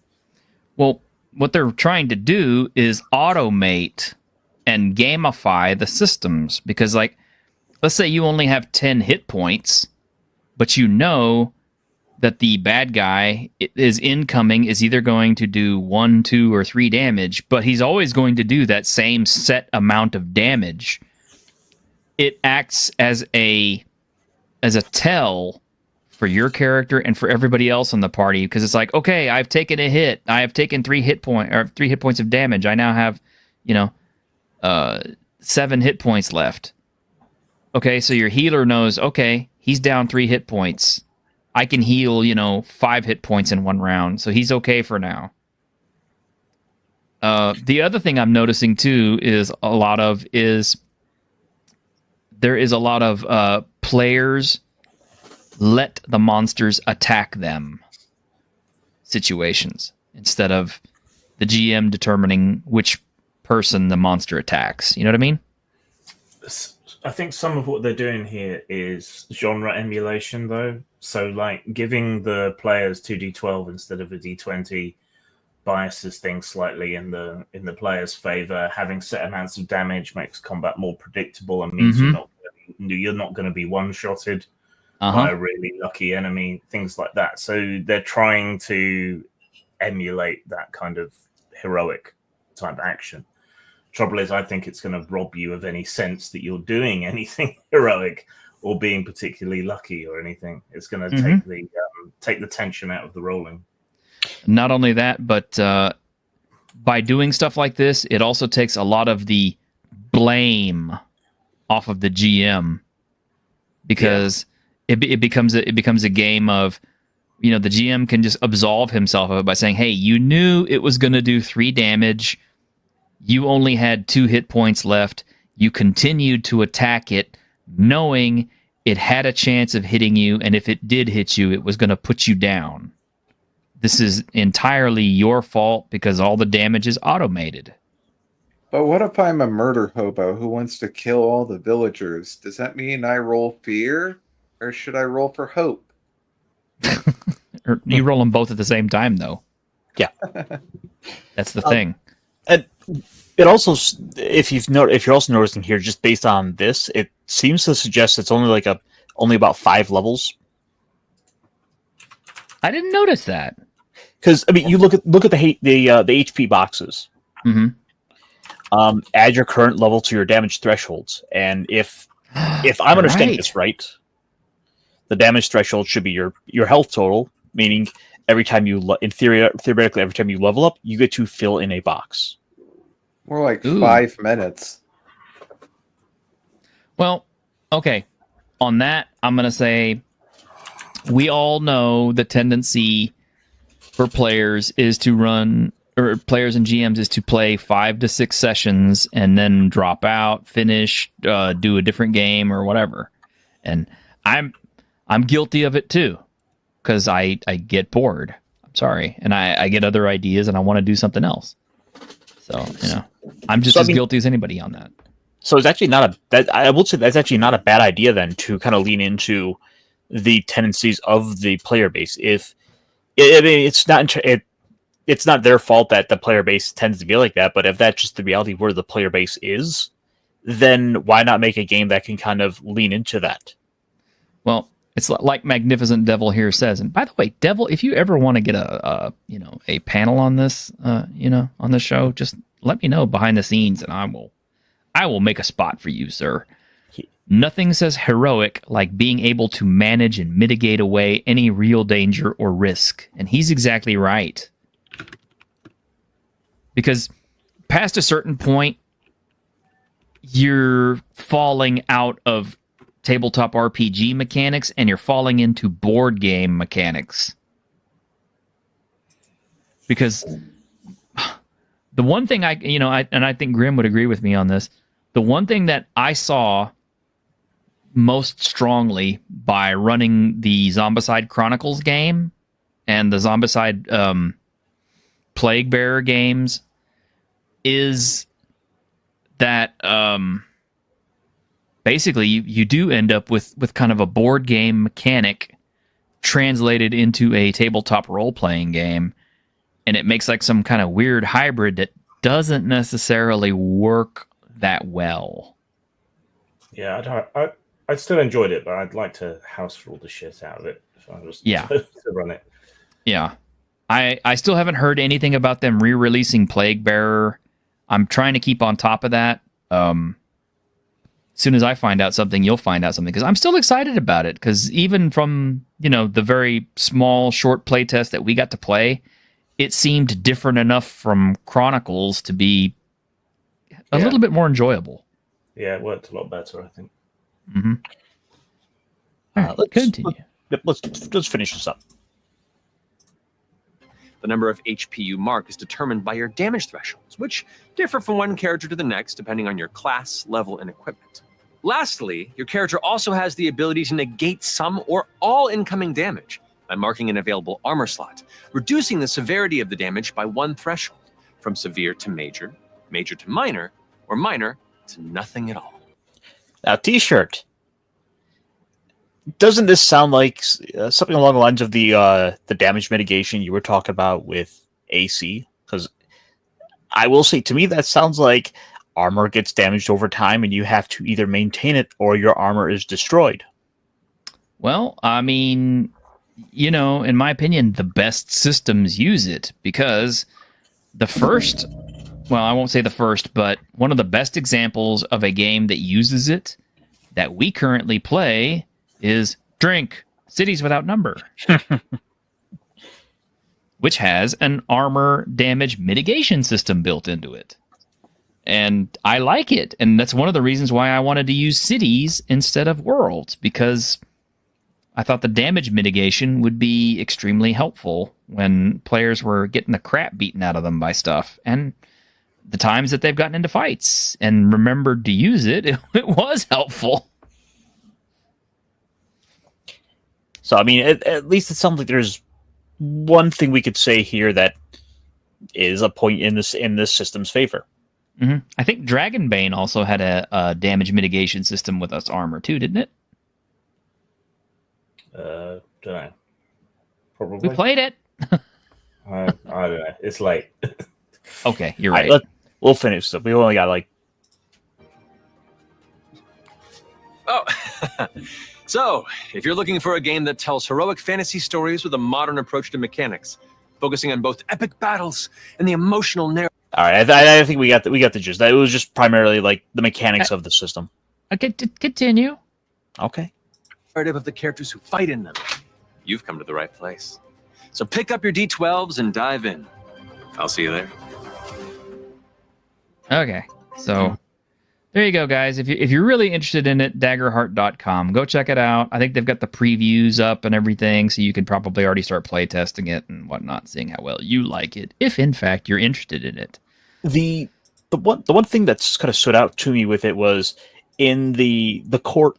Well, what they're trying to do is automate and gamify the systems, because like, let's say you only have 10 hit points, but you know that the bad guy is incoming is either going to do 1, 2, or 3 damage, but he's always going to do that same set amount of damage. It acts as a tell for your character and for everybody else on the party, because it's like, okay, I've taken a hit. I have taken 3 hit points of damage. I now have, 7 hit points left. Okay, so your healer knows, okay, he's down 3 hit points. I can heal, 5 hit points in 1 round, so he's okay for now. The other thing I'm noticing too is there is a lot of players let the monsters attack them situations instead of the GM determining which person the monster attacks. You know what I mean? I think some of what they're doing here is genre emulation, though. So, like, giving the players 2d12 instead of a d20 biases things slightly in the player's favor. Having set amounts of damage makes combat more predictable and means you're not going to be one-shotted by a really lucky enemy, things like that. So they're trying to emulate that kind of heroic type action. Trouble is, I think it's going to rob you of any sense that you're doing anything heroic or being particularly lucky or anything. It's going to take the tension out of the rolling. Not only that, but by doing stuff like this, it also takes a lot of the blame off of the GM, because it becomes a game of, the GM can just absolve himself of it by saying, hey, you knew it was going to do 3 damage. You only had 2 hit points left. You continued to attack it, knowing it had a chance of hitting you, and if it did hit you, it was going to put you down. This is entirely your fault because all the damage is automated. But what if I'm a murder hobo who wants to kill all the villagers? Does that mean I roll fear, or should I roll for hope? Or you roll them both at the same time, though. Yeah, that's the thing. And it also, if you're also noticing here, just based on this, it seems to suggest it's only about 5 levels. I didn't notice that, because you look at the HP boxes. Mm-hmm. Add your current level to your damage thresholds, and if I'm understanding this right, the damage threshold should be your health total, meaning every time you, theoretically, every time you level up, you get to fill in a box. More like Ooh. 5 minutes. Well, okay. On that, I'm going to say we all know the tendency for players is to run, or players and GMs is to play 5 to 6 sessions and then drop out, finish, do a different game or whatever. And I'm guilty of it too, because I get bored. I'm sorry, and I get other ideas and I want to do something else. So I'm just as guilty as anybody on that. So it's actually not I will say that's actually not a bad idea then to kind of lean into the tendencies of the player base. It's not their fault that the player base tends to be like that, but if that's just the reality where the player base is, then why not make a game that can kind of lean into that? Well, it's like Magnificent Devil here says. And by the way, Devil, if you ever want to get a panel on this, on this show, just let me know behind the scenes, and I will make a spot for you, sir. Nothing says heroic like being able to manage and mitigate away any real danger or risk. And he's exactly right. Because past a certain point, you're falling out of tabletop RPG mechanics and you're falling into board game mechanics. Because the one thing I think Grim would agree with me on this, the one thing that I saw most strongly by running the Zombicide Chronicles game and the Zombicide Plague Bearer games is that basically you do end up with kind of a board game mechanic translated into a tabletop role-playing game, and it makes like some kind of weird hybrid that doesn't necessarily work that well. Yeah, I still enjoyed it, but I'd like to house rule the shit out of it if I was to run it. Yeah. I still haven't heard anything about them re-releasing Plague Bearer. I'm trying to keep on top of that. As soon as I find out something, you'll find out something. Because I'm still excited about it. Because even from, the very small, short playtest that we got to play, it seemed different enough from Chronicles to be a little bit more enjoyable. Yeah, it worked a lot better, I think. Mm-hmm. Let's continue. Let's finish this up. The number of HP you mark is determined by your damage thresholds, which differ from one character to the next depending on your class, level, and equipment. Lastly, your character also has the ability to negate some or all incoming damage by marking an available armor slot, reducing the severity of the damage by 1 threshold, from severe to major, major to minor, or minor to nothing at all. Now, T-shirt. Doesn't this sound like something along the lines of the damage mitigation you were talking about with AC? Because I will say, to me, that sounds like armor gets damaged over time, and you have to either maintain it or your armor is destroyed. Well, I mean, in my opinion, the best systems use it because the first, well, I won't say the first, but one of the best examples of a game that uses it that we currently play is Drink, Cities Without Number, which has an armor damage mitigation system built into it. And I like it. And that's one of the reasons why I wanted to use cities instead of worlds, because I thought the damage mitigation would be extremely helpful when players were getting the crap beaten out of them by stuff. And the times that they've gotten into fights and remembered to use it, it was helpful. So, I mean, at least it sounds like there's one thing we could say here that is a point in this system's favor. Mm-hmm. I think Dragonbane also had a damage mitigation system with us armor too, didn't it? Don't know. Probably. We played it. I don't know. It's late. Okay, you're right. We'll finish this. We only got So, if you're looking for a game that tells heroic fantasy stories with a modern approach to mechanics, focusing on both epic battles and the emotional narrative. All right, I think we got the gist. It was just primarily like the mechanics of the system. Okay, continue. Okay. Narrative of the characters who fight in them. You've come to the right place. So pick up your D12s and dive in. I'll see you there. Okay, so there you go, guys. If you're really interested in it, daggerheart.com. Go check it out. I think they've got the previews up and everything, so you can probably already start playtesting it and whatnot, seeing how well you like it, if in fact you're interested in it. The one thing that's kind of stood out to me with it was in the core.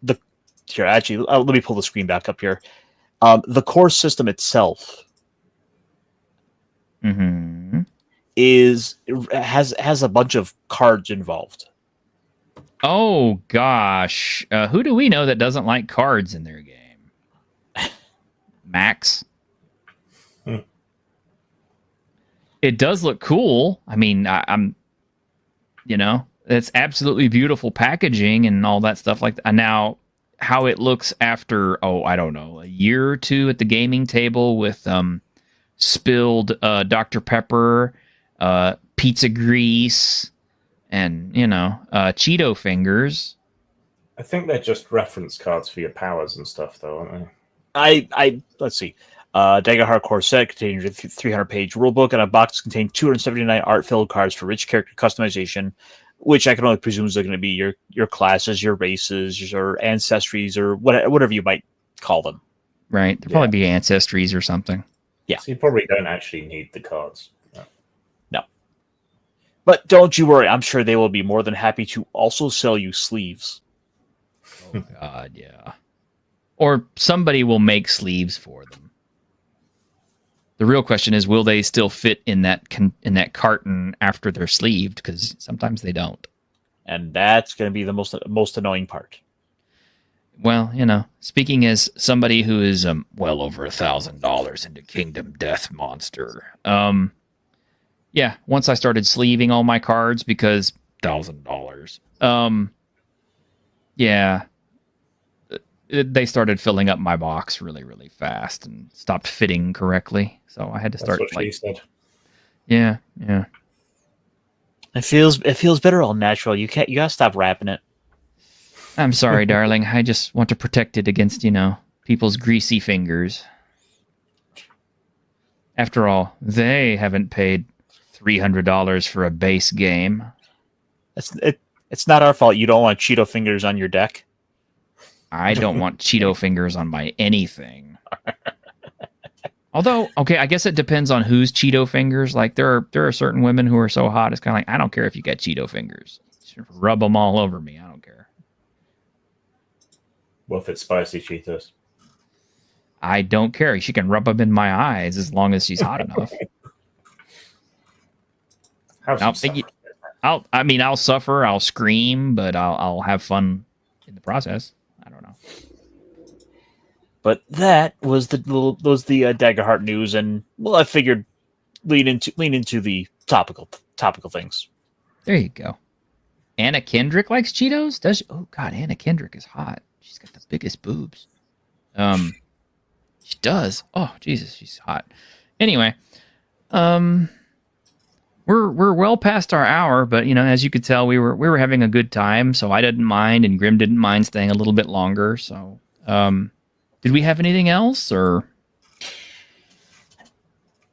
Here, actually, let me pull the screen back up here. The core system itself has a bunch of cards involved. Oh gosh, who do we know that doesn't like cards in their game? Max. It does look cool. I mean, I'm, it's absolutely beautiful packaging and all that stuff like that. Now, how it looks after, I don't know, a year or two at the gaming table with spilled Dr. Pepper, pizza grease, and, Cheeto fingers. I think they're just reference cards for your powers and stuff, though, aren't they? Let's see. Dagger Hardcore set contains a 300-page rulebook, and a box contains 279 art-filled cards for rich character customization, which I can only presume is going to be your classes, your races, your ancestries, or whatever you might call them. Right. There'll probably be ancestries or something. Yeah. So you probably don't actually need the cards. No. But don't you worry. I'm sure they will be more than happy to also sell you sleeves. Oh, God, yeah. Or somebody will make sleeves for them. The real question is, will they still fit in that carton after they're sleeved? Because sometimes they don't. And that's going to be the most annoying part. Well, speaking as somebody who is well over $1,000 into Kingdom Death Monster, once I started sleeving all my cards because $1,000, they started filling up my box really, really fast and stopped fitting correctly. So I had to start. That's what she said. Yeah. It feels better all natural. You gotta stop wrapping it. I'm sorry, darling. I just want to protect it against, people's greasy fingers. After all, they haven't paid $300 for a base game. It's not our fault you don't want Cheeto fingers on your deck. I don't want Cheeto fingers on my anything. Although, okay, I guess it depends on whose Cheeto fingers. Like, there are certain women who are so hot, it's kind of like, I don't care if you get Cheeto fingers. Just rub them all over me. I don't care. Well, if it's spicy Cheetos. I don't care. She can rub them in my eyes as long as she's hot enough. I'll suffer. I'll scream, but I'll have fun in the process. I don't know. But that was the Daggerheart news, and I figured lean into the topical things. There you go. Anna Kendrick likes Cheetos? Does she? Oh God, Anna Kendrick is hot. She's got the biggest boobs. She does. Oh Jesus, she's hot. Anyway, we're well past our hour, but as you could tell, we were having a good time, so I didn't mind, and Grim didn't mind staying a little bit longer. So, did we have anything else, or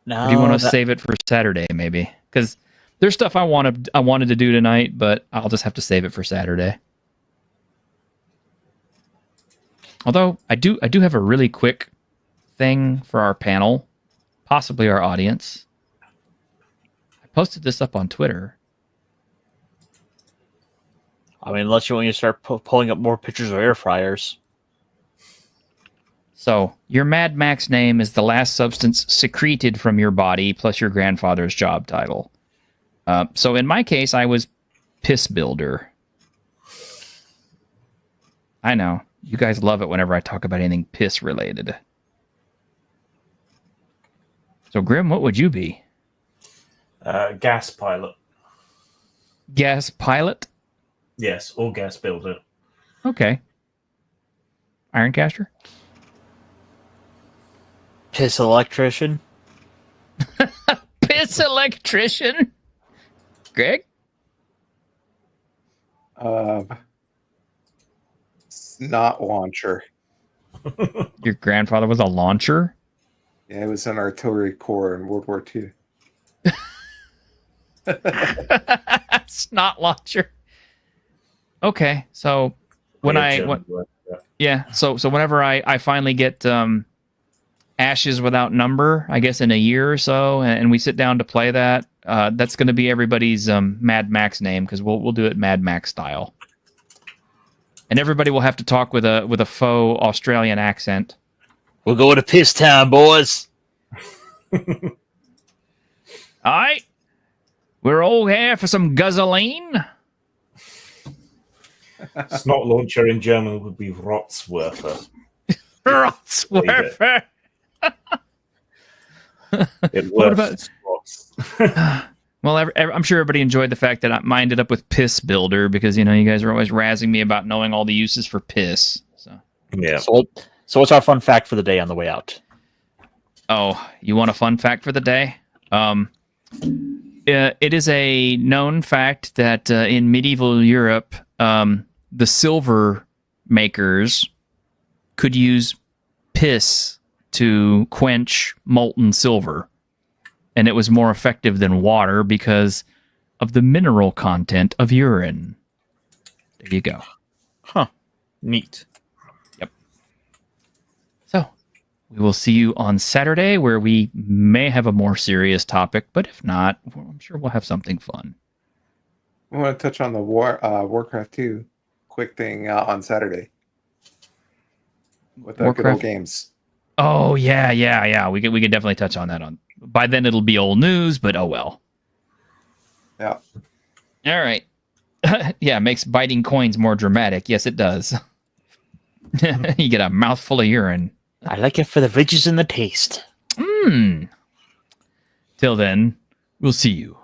no? Or do you want to save it for Saturday, maybe? Because there's stuff I wanted to do tonight, but I'll just have to save it for Saturday. Although I do have a really quick thing for our panel, possibly our audience. I posted this up on Twitter. I mean, unless you want to start pulling up more pictures of air fryers. So, your Mad Max name is the last substance secreted from your body plus your grandfather's job title. So, in my case, I was Piss Builder. I know. You guys love it whenever I talk about anything piss related. So, Grim, what would you be? Gas pilot. Gas pilot? Yes, or gas builder. Okay. Ironcaster? Piss electrician. Piss electrician? Greg? Snot launcher. Your grandfather was a launcher? Yeah, it was an artillery corps in World War II. Snot launcher. Okay, so when so whenever I finally get Ashes Without Number, I guess in a year or so, and we sit down to play that, that's going to be everybody's Mad Max name, because we'll do it Mad Max style, and everybody will have to talk with a faux Australian accent. We're going to Piss Town, boys. All right, we're all here for some gasoline. Snot launcher in German would be Rotzwerfer. Rotzwerfer. What about? Well, I'm sure everybody enjoyed the fact that I ended up with Piss Builder, because you guys are always razzing me about knowing all the uses for piss. So yeah. So what's our fun fact for the day on the way out? Oh, you want a fun fact for the day? It is a known fact that in medieval Europe, the silver makers could use piss to quench molten silver, and it was more effective than water because of the mineral content of urine. There you go. Huh. Neat. Yep. So, we will see you on Saturday, where we may have a more serious topic, but if not, I'm sure we'll have something fun. I want to touch on the Warcraft 2 quick thing on Saturday with the good old games. Oh yeah. We could definitely touch on that. By then it'll be old news, but oh well. Yeah. All right. Yeah, makes biting coins more dramatic. Yes, it does. You get a mouthful of urine. I like it for the ridges and the taste. Till then, we'll see you